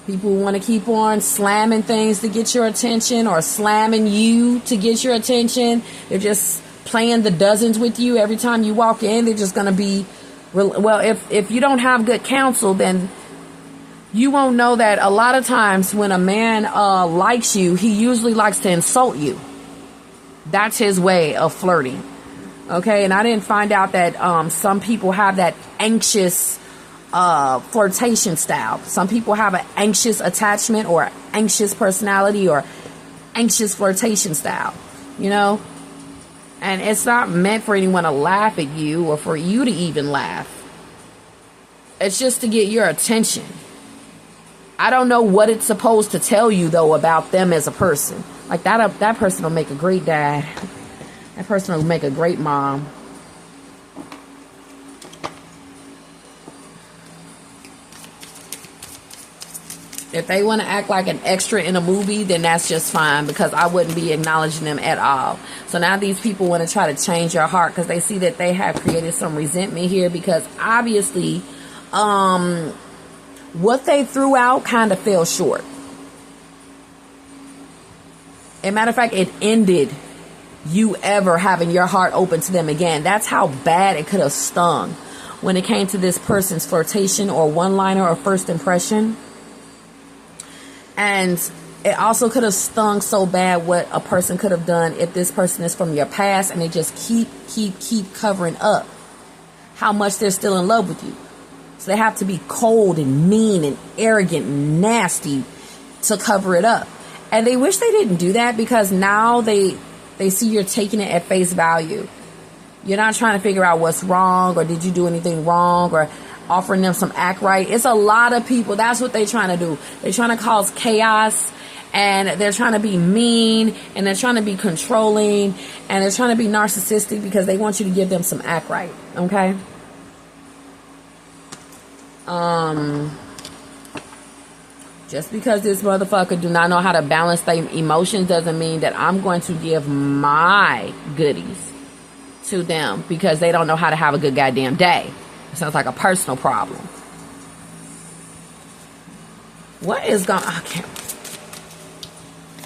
People want to keep on slamming things to get your attention or slamming you to get your attention. They're just playing the dozens with you every time you walk in. They're just going to be, well, if you don't have good counsel, then you won't know that a lot of times when a man likes you, he usually likes to insult you. That's his way of flirting. Okay, and I didn't find out that some people have that anxious flirtation style. Some people have an anxious attachment or anxious personality or anxious flirtation style, you know, and it's not meant for anyone to laugh at you or for you to even laugh. It's just to get your attention. I don't know what it's supposed to tell you though about them as a person. Like that person will make a great dad. That person will make a great mom. If they want to act like an extra in a movie, then that's just fine, because I wouldn't be acknowledging them at all. So now these people want to try to change your heart because they see that they have created some resentment here, because obviously what they threw out kind of fell short. As a matter of fact, it ended you ever having your heart open to them again. That's how bad it could have stung when it came to this person's flirtation or one-liner or first impression. And it also could have stung so bad what a person could have done if this person is from your past and they just keep covering up how much they're still in love with you. So they have to be cold and mean and arrogant and nasty to cover it up. And they wish they didn't do that, because now they see you're taking it at face value. You're not trying to figure out what's wrong, or did you do anything wrong, or offering them some act right. It's a lot of people. That's what they're trying to do. They're trying to cause chaos, and they're trying to be mean, and they're trying to be controlling, and they're trying to be narcissistic because they want you to give them some act right. Okay? Just because this motherfucker do not know how to balance their emotions doesn't mean that I'm going to give my goodies to them because they don't know how to have a good goddamn day. It sounds like a personal problem. What is going on?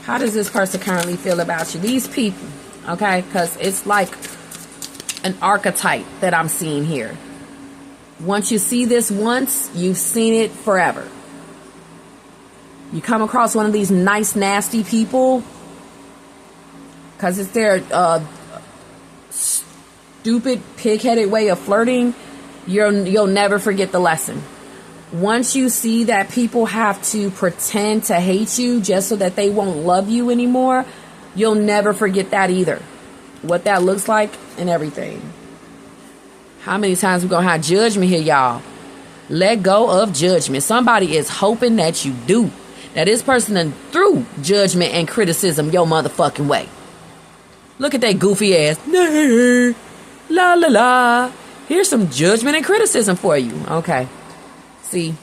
How does this person currently feel about you? These people, okay? Because it's like an archetype that I'm seeing here. Once you see this once, you've seen it forever. You come across one of these nice, nasty people, because it's their stupid, pig-headed way of flirting, you'll never forget the lesson. Once you see that people have to pretend to hate you just so that they won't love you anymore, you'll never forget that either. What that looks like and everything. How many times we gonna have judgment here, y'all? Let go of judgment. Somebody is hoping that you do. That this person done threw judgment and criticism your motherfucking way. Look at that goofy ass. La la la. Here's some judgment and criticism for you. Okay. See,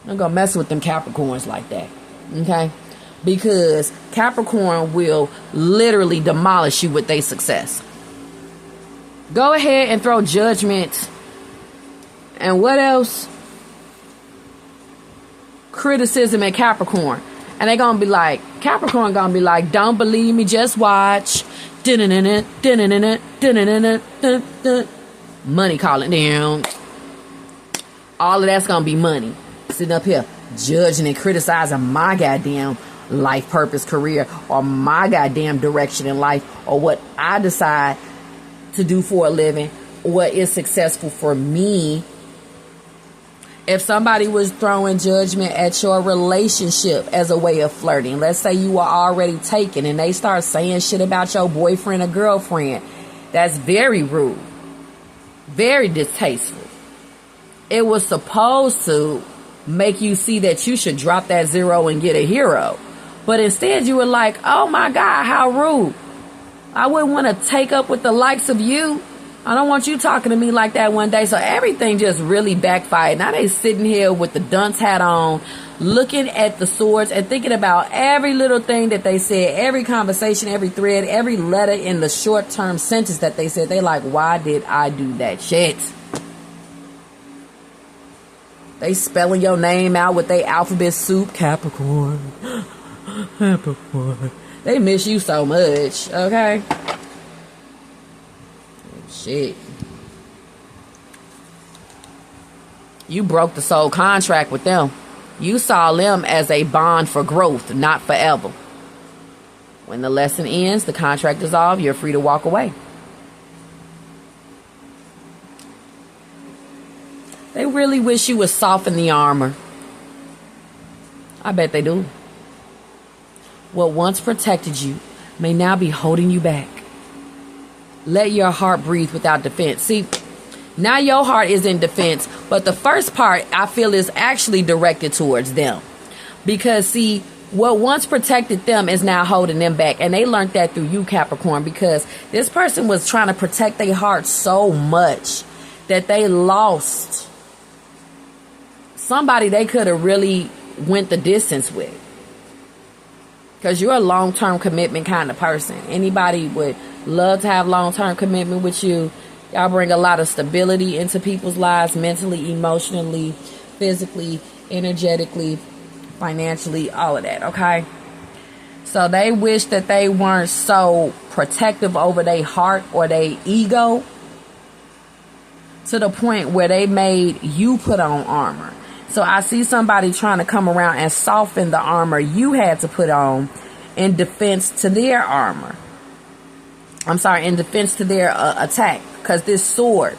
I'm gonna mess with them Capricorns like that. Okay? Because Capricorn will literally demolish you with their success. Go ahead and throw judgment. And what else? Criticism at Capricorn. And they gonna be like, Capricorn gonna be like, don't believe me, just watch. Money calling down. All of that's gonna be money. Sitting up here judging and criticizing my goddamn life purpose, career, or my goddamn direction in life, or what I decide to do for a living, what is successful for me. If somebody was throwing judgment at your relationship as a way of flirting, let's say you were already taken and they start saying shit about your boyfriend or girlfriend, that's very rude, very distasteful. It was supposed to make you see that you should drop that zero and get a hero. But instead you were like, oh my God, how rude. I wouldn't want to take up with the likes of you. I don't want you talking to me like that one day. So everything just really backfired. Now they sitting here with the dunce hat on, looking at the swords and thinking about every little thing that they said, every conversation, every thread, every letter in the short-term sentence that they said. They like, why did I do that shit? They spelling your name out with their alphabet soup. Capricorn. Capricorn. They miss you so much, okay? Shit. You broke the soul contract with them. You saw them as a bond for growth, not forever. When the lesson ends, the contract dissolves, you're free to walk away. They really wish you would soften the armor. I bet they do. What once protected you may now be holding you back. Let your heart breathe without defense. See, now your heart is in defense, but the first part I feel is actually directed towards them. Because see, what once protected them is now holding them back. And they learned that through you, Capricorn, because this person was trying to protect their heart so much that they lost somebody they could have really went the distance with. Because you're a long-term commitment kind of person. Anybody would love to have long-term commitment with you. Y'all bring a lot of stability into people's lives, mentally, emotionally, physically, energetically, financially, all of that, okay? So they wish that they weren't so protective over their heart or their ego to the point where they made you put on armor. So I see somebody trying to come around and soften the armor you had to put on in defense to their armor. I'm sorry, in defense to their attack. Because this sword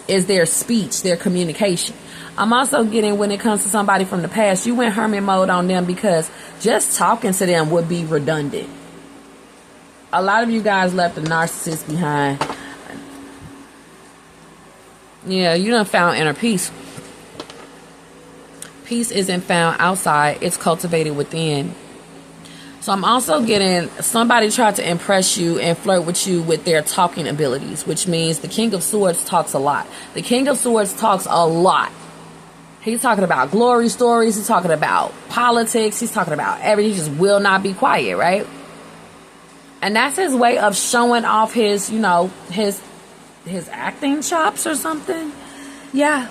is their speech, their communication. I'm also getting, when it comes to somebody from the past, you went hermit mode on them because just talking to them would be redundant. A lot of you guys left a narcissist behind. Yeah, you done found inner peace. Peace isn't found outside, it's cultivated within. So I'm also getting somebody tried to impress you and flirt with you with their talking abilities, which means the King of Swords talks a lot. The King of Swords talks a lot. He's talking about glory stories. He's talking about politics. He's talking about everything. He just will not be quiet, right? And that's his way of showing off his, you know, his acting chops or something. Yeah.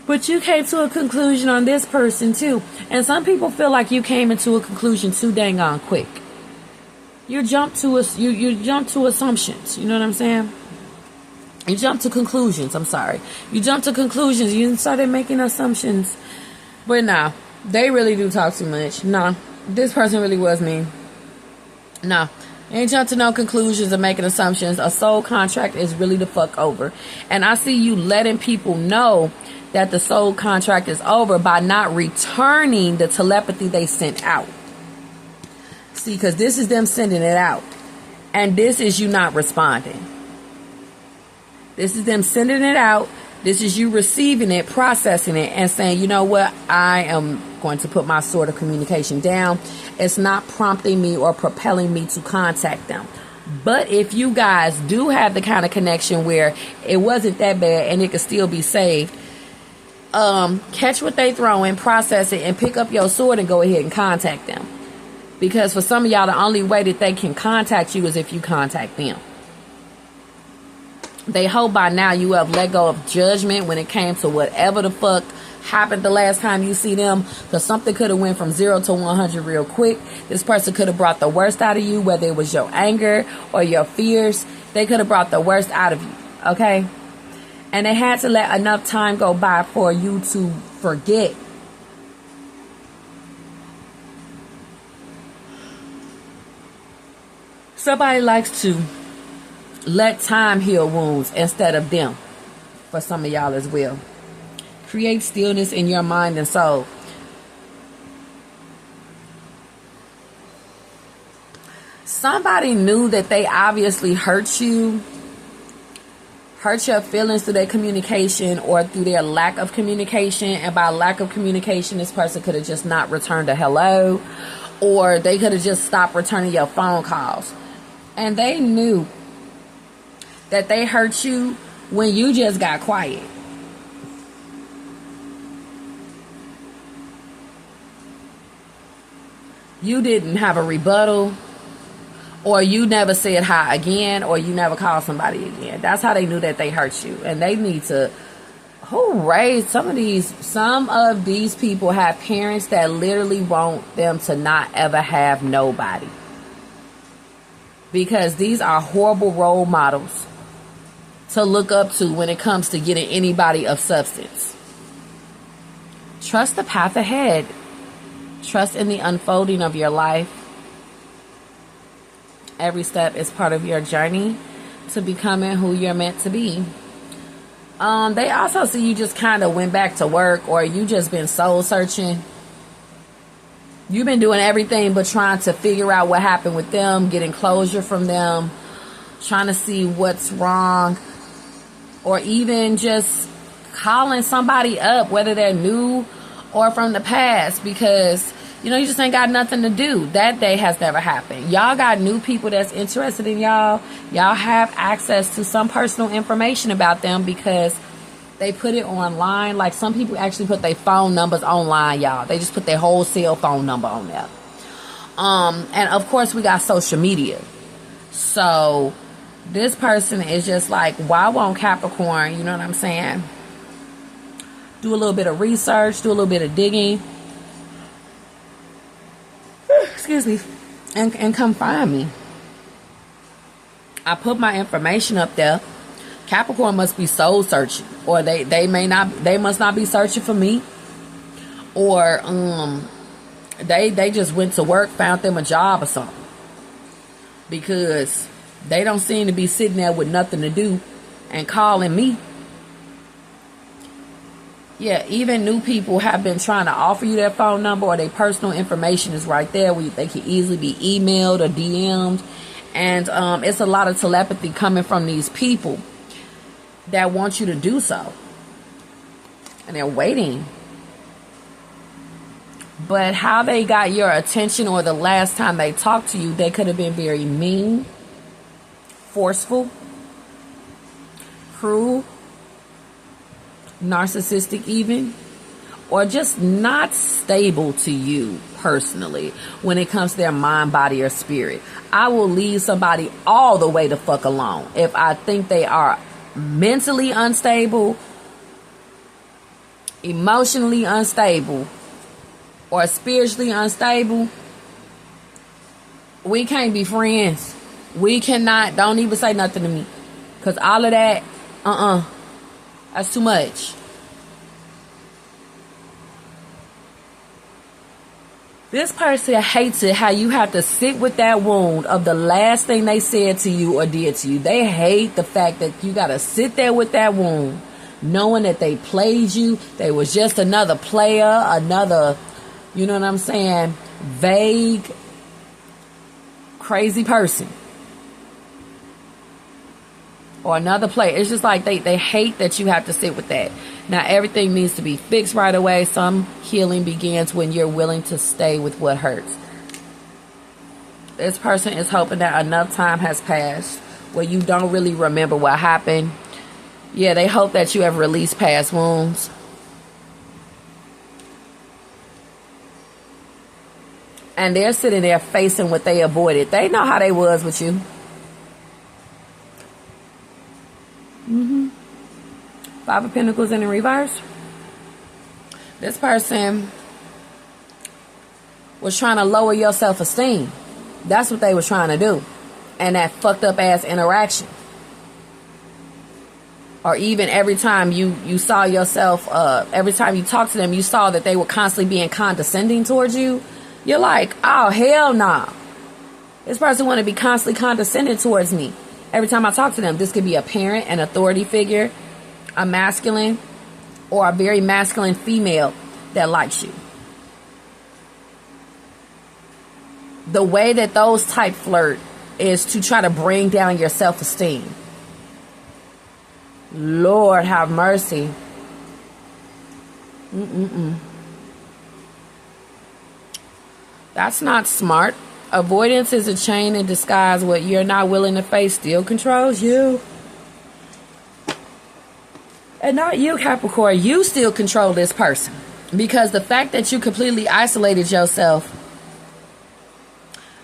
But you came to a conclusion on this person too. And some people feel like you came into a conclusion too dang on quick. You jump to assumptions. You know what I'm saying? You jump to conclusions. I'm sorry. You jump to conclusions. You started making assumptions. But nah, they really do talk too much. Nah, this person really was mean. Nah. Ain't jump to no conclusions and making assumptions. A soul contract is really the fuck over. And I see you letting people know that the soul contract is over by not returning the telepathy they sent out. See, because this is them sending it out. And this is you not responding. This is them sending it out. This is you receiving it, processing it, and saying, you know what? I am going to put my sword of communication down. It's not prompting me or propelling me to contact them. But if you guys do have the kind of connection where it wasn't that bad and it could still be saved, catch what they throw in, process it, and pick up your sword and go ahead and contact them. Because for some of y'all, the only way that they can contact you is if you contact them. They hope by now you have let go of judgment when it came to whatever the fuck happened the last time you see them. Because something could have went from 0 to 100 real quick. This person could have brought the worst out of you, whether it was your anger or your fears. They could have brought the worst out of you. Okay? And they had to let enough time go by for you to forget. Somebody likes to let time heal wounds instead of them. For some of y'all as well. Create stillness in your mind and soul. Somebody knew that they obviously hurt you. Hurt your feelings through their communication or through their lack of communication. And by lack of communication, this person could have just not returned a hello. Or they could have just stopped returning your phone calls. And they knew that they hurt you when you just got quiet. You didn't have a rebuttal, or you never said hi again, or you never called somebody again. That's how they knew that they hurt you. And they need to raise some of these people have parents that literally want them to not ever have nobody. Because these are horrible role models to look up to when it comes to getting anybody of substance. Trust the path ahead. Trust in the unfolding of your life. Every step is part of your journey to becoming who you're meant to be. They also see you just kind of went back to work, or you just been soul searching. You've been doing everything but trying to figure out what happened with them, getting closure from them, trying to see what's wrong, or even just calling somebody up, whether they're new or from the past, because, you know, you just ain't got nothing to do. That day has never happened. Y'all got new people that's interested in y'all. Y'all have access to some personal information about them because they put it online. Like, some people actually put their phone numbers online, y'all. They just put their whole cell phone number on there. And of course, we got social media. So this person is just like, why won't Capricorn, you know what I'm saying, do a little bit of research, do a little bit of digging, excuse me, and come find me. I put my information up there. Capricorn must be soul searching, or they must not be searching for me, or they just went to work, found them a job or something, because They don't seem to be sitting there with nothing to do and calling me. Yeah, even new people have been trying to offer you their phone number, or their personal information is right there where they can easily be emailed or DM'd. And it's a lot of telepathy coming from these people that want you to do so. And they're waiting. But how they got your attention, or the last time they talked to you, they could have been very mean, forceful, cruel, narcissistic even, or just not stable to you personally when it comes to their mind, body, or spirit. I will leave somebody all the way the fuck alone if I think they are mentally unstable, emotionally unstable, or spiritually unstable. We can't be friends. We cannot. Don't even say nothing to me, because all of that, that's too much. This person hates it how you have to sit with that wound of the last thing they said to you or did to you. They hate the fact that you got to sit there with that wound, knowing that they played you. They was just another player, another, you know what I'm saying, vague, crazy person. Or another player. It's just like they hate that you have to sit with that. Now, everything needs to be fixed right away. Some healing begins when you're willing to stay with what hurts. This person is hoping that enough time has passed where you don't really remember what happened. Yeah, they hope that you have released past wounds. And they're sitting there facing what they avoided. They know how they was with you. Five of Pentacles in the reverse. This person was trying to lower your self-esteem. That's what they was trying to do. And that fucked up ass interaction. Or even every time you saw yourself, every time you talked to them, you saw that they were constantly being condescending towards you. You're like, oh, hell nah. This person want to be constantly condescending towards me. Every time I talk to them, this could be a parent, an authority figure, a masculine, or a very masculine female that likes you. The way that those type flirt is to try to bring down your self-esteem. Lord have mercy. That's not smart. Avoidance is a chain in disguise. What you're not willing to face still controls you. And not you, Capricorn. You still control this person. Because the fact that you completely isolated yourself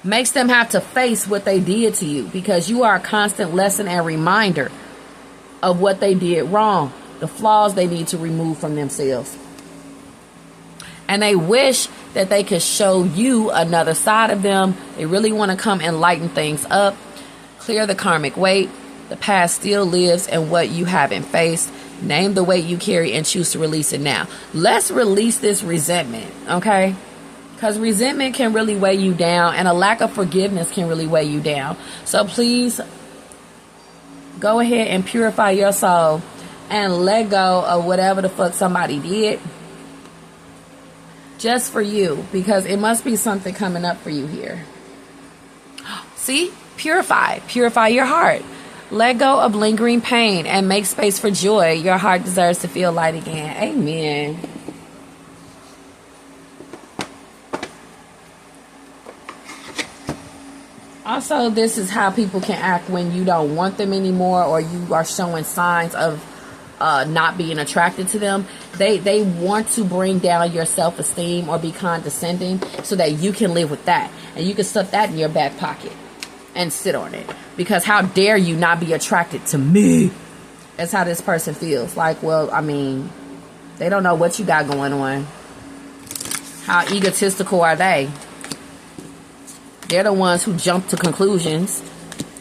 makes them have to face what they did to you. Because you are a constant lesson and reminder of what they did wrong. The flaws they need to remove from themselves. And they wish that they could show you another side of them. They really want to come and lighten things up. Clear the karmic weight. The past still lives in what you haven't faced. Name the weight you carry and choose to release it now. Let's release this resentment, okay? Because resentment can really weigh you down, and a lack of forgiveness can really weigh you down. So please go ahead and purify your soul and let go of whatever the fuck somebody did. Just for you, because it must be something coming up for you here. See? Purify. Purify your heart. Let go of lingering pain and make space for joy. Your heart deserves to feel light again. Amen. Also, this is how people can act when you don't want them anymore, or you are showing signs of not being attracted to them. They want to bring down your self-esteem or be condescending so that you can live with that. And you can stuff that in your back pocket and sit on it. Because how dare you not be attracted to me? That's how this person feels. Like, well, I mean, they don't know what you got going on. How egotistical are they? They're the ones who jump to conclusions.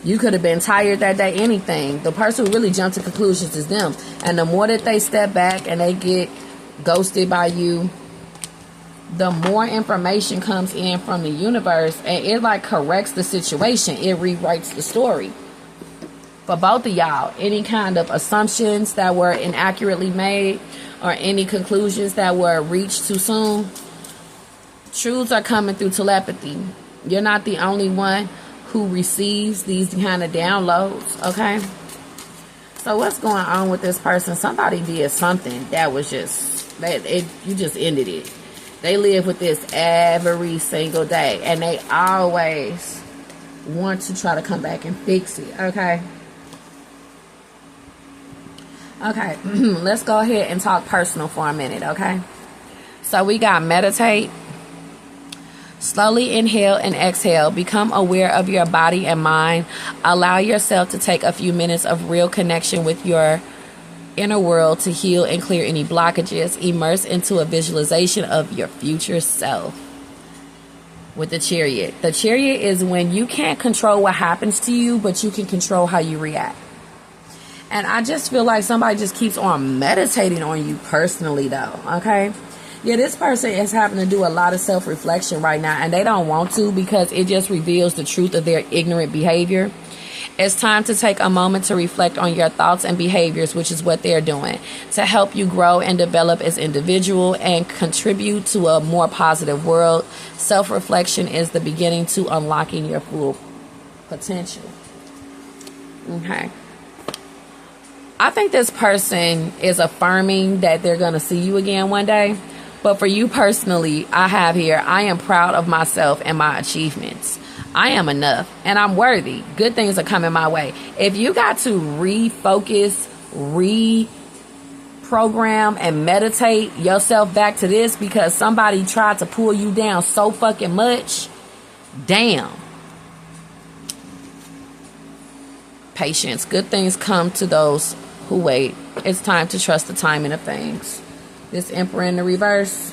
You could have been tired that day, anything. The person who really jumped to conclusions is them. And the more that they step back and they get ghosted by you, the more information comes in from the universe, and it like corrects the situation. It rewrites the story. for both of y'all. Any kind of assumptions that were inaccurately made or any conclusions that were reached too soon, truths are coming through telepathy. You're not the only one who receives these kind of downloads, okay? So what's going on with this person? Somebody did something that was just, you just ended it. They live with this every single day, and they always want to try to come back and fix it, okay? Okay, let's go ahead and talk personal for a minute, okay? So we got meditate. Slowly inhale and exhale. Become aware of your body and mind. Allow yourself to take a few minutes of real connection with your inner world to heal and clear any blockages. Immerse into a visualization of your future self. With the Chariot. The Chariot is when you can't control what happens to you, but you can control how you react. And I just feel like somebody just keeps on meditating on you personally, though, okay? Yeah, this person is having to do a lot of self-reflection right now, and they don't want to because it just reveals the truth of their ignorant behavior. It's time to take a moment to reflect on your thoughts and behaviors, which is what they're doing, to help you grow and develop as individual and contribute to a more positive world. Self-reflection is the beginning to unlocking your full potential. Okay. I think this person is affirming that they're going to see you again one day. But for you personally, I have here, I am proud of myself and my achievements. I am enough and I'm worthy. Good things are coming my way. If you got to refocus, reprogram, and meditate yourself back to this because somebody tried to pull you down so fucking much, damn. Patience. Good things come to those who wait. It's time to trust the timing of things. This Emperor in the reverse,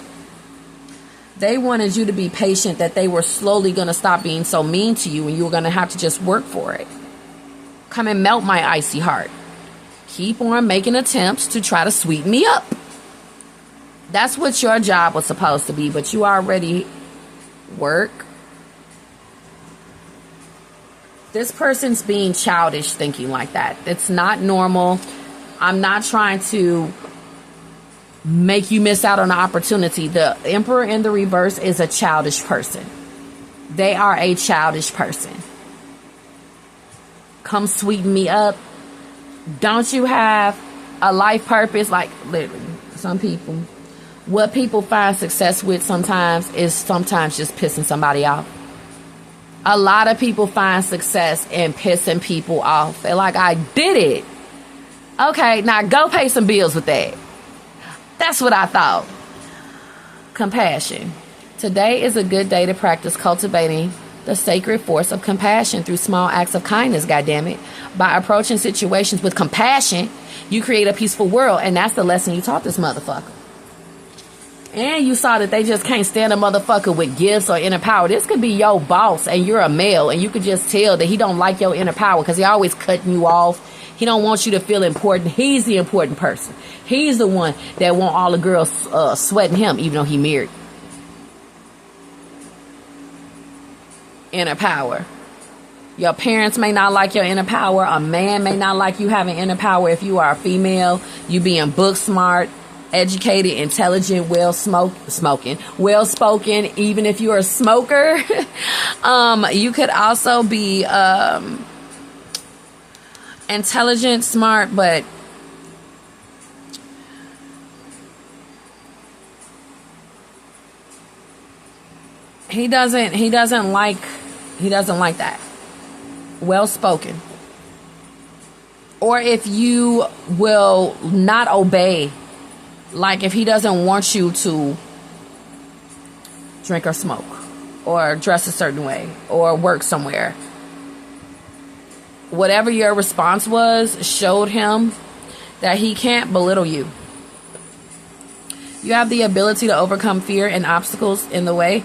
they wanted you to be patient, that they were slowly going to stop being so mean to you and you were going to have to just work for it. Come and melt my icy heart. Keep on making attempts to try to sweeten me up. That's what your job was supposed to be, but you already work. This person's being childish thinking like that. It's not normal. I'm not trying to make you miss out on the opportunity. The Emperor in the reverse is a childish person. They are a childish person. Come sweeten me up. Don't you have a life purpose? Like literally, some people, what people find success with sometimes is sometimes just pissing somebody off. A lot of people find success in pissing people off. They're like, I did it. Okay, now go pay some bills with that. That's what I thought. Compassion. Today is a good day to practice cultivating the sacred force of compassion through small acts of kindness, goddammit. By approaching situations with compassion, you create a peaceful world, and that's the lesson you taught this motherfucker. And you saw that they just can't stand a motherfucker with gifts or inner power. This could be your boss, and you're a male, and you could just tell that he don't like your inner power because he always cutting you off. He don't want you to feel important. He's the important person. He's the one that want all the girls sweating him, even though he married. Inner power. Your parents may not like your inner power. A man may not like you having inner power. If you are a female, you being book smart, educated, intelligent, well-spoken. Even if you're a smoker, you could also be intelligent, smart, but he doesn't like that. Well-spoken. Or if you will not obey, like if he doesn't want you to drink or smoke or dress a certain way or work somewhere, whatever your response was showed him that he can't belittle you. You have the ability to overcome fear and obstacles in the way.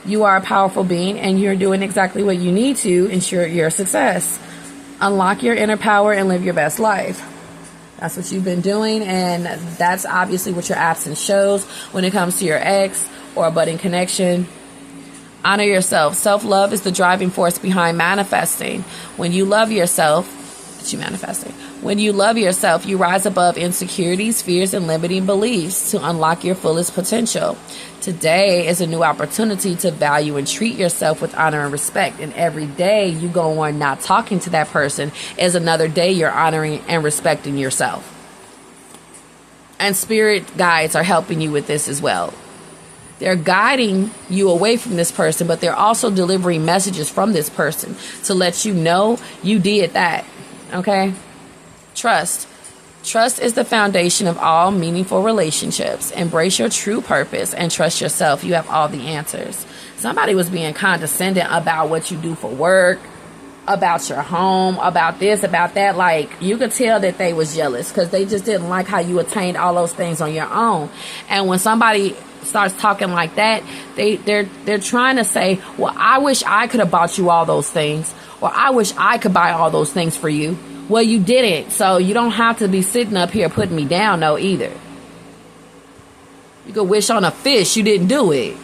You are a powerful being and you're doing exactly what you need to ensure your success. Unlock your inner power and live your best life. That's what you've been doing, and that's obviously what your absence shows when it comes to your ex or a budding connection. Honor yourself. Self-love is the driving force behind manifesting. When you love yourself, that you manifesting. When you love yourself, you rise above insecurities, fears, and limiting beliefs to unlock your fullest potential. Today is a new opportunity to value and treat yourself with honor and respect. And every day you go on not talking to that person is another day you're honoring and respecting yourself. And spirit guides are helping you with this as well. They're guiding you away from this person, but they're also delivering messages from this person to let you know you did that. Okay? Trust. Trust is the foundation of all meaningful relationships. Embrace your true purpose and trust yourself. You have all the answers. Somebody was being condescending about what you do for work, about your home, about this, about that. Like, you could tell that they was jealous because they just didn't like how you attained all those things on your own. And when somebody starts talking like that, they're trying to say, well, I wish I could have bought you all those things, or I wish I could buy all those things for you. Well, you didn't, so you don't have to be sitting up here putting me down, no, either. You could wish on a fish you didn't do it.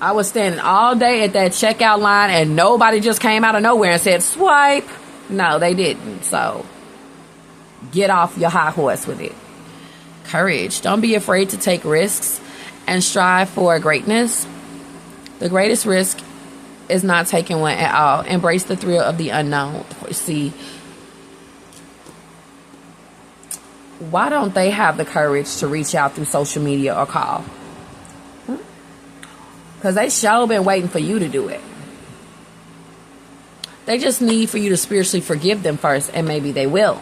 I was standing all day at that checkout line and nobody just came out of nowhere and said, swipe. No, they didn't. So get off your high horse with it. Courage. Don't be afraid to take risks and strive for greatness. The greatest risk is not taking one at all. Embrace the thrill of the unknown. See, why don't they have the courage to reach out through social media or call? Because they sure been waiting for you to do it. They just need for you to spiritually forgive them first, and maybe they will.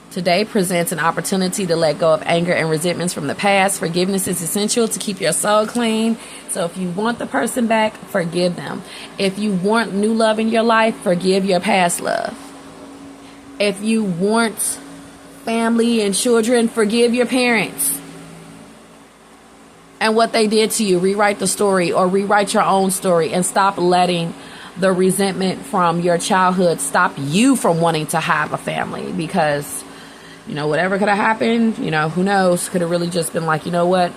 Today presents an opportunity to let go of anger and resentments from the past. Forgiveness is essential to keep your soul clean. So if you want the person back, forgive them. If you want new love in your life, forgive your past love. If you want family and children, forgive your parents and what they did to you. Rewrite the story or rewrite your own story, and stop letting the resentment from your childhood stop you from wanting to have a family. Because, you know, whatever could have happened, you know, who knows, could have really just been like, you know what,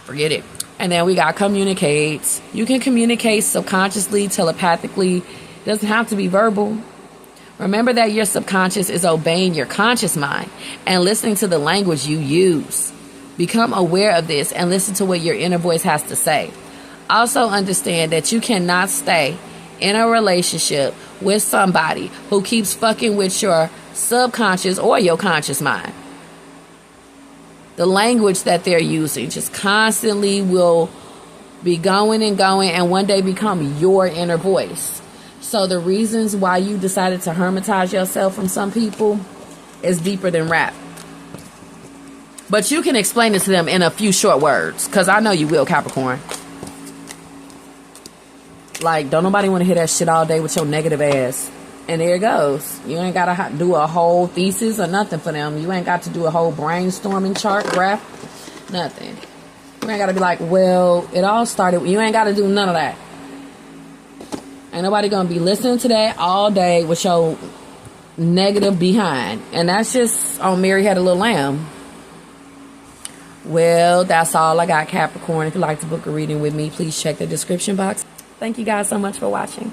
forget it. And then we got communicate. You can communicate subconsciously, telepathically. It doesn't have to be verbal. Remember that your subconscious is obeying your conscious mind and listening to the language you use. Become aware of this and listen to what your inner voice has to say. Also understand that you cannot stay in a relationship with somebody who keeps fucking with your subconscious or your conscious mind. The language that they're using just constantly will be going and going, and one day become your inner voice. So the reasons why you decided to hermitize yourself from some people is deeper than rap. But you can explain it to them in a few short words, because I know you will, Capricorn. Like, don't nobody want to hear that shit all day with your negative ass. And there it goes. You ain't got to do a whole thesis or nothing for them. You ain't got to do a whole brainstorming chart, graph, nothing. You ain't got to be like, well, it all started. You ain't got to do none of that. Ain't nobody going to be listening to that all day with your negative behind. And that's just on Mary Had a Little Lamb. Well, that's all I got, Capricorn. If you'd like to book a reading with me, please check the description box. Thank you guys so much for watching.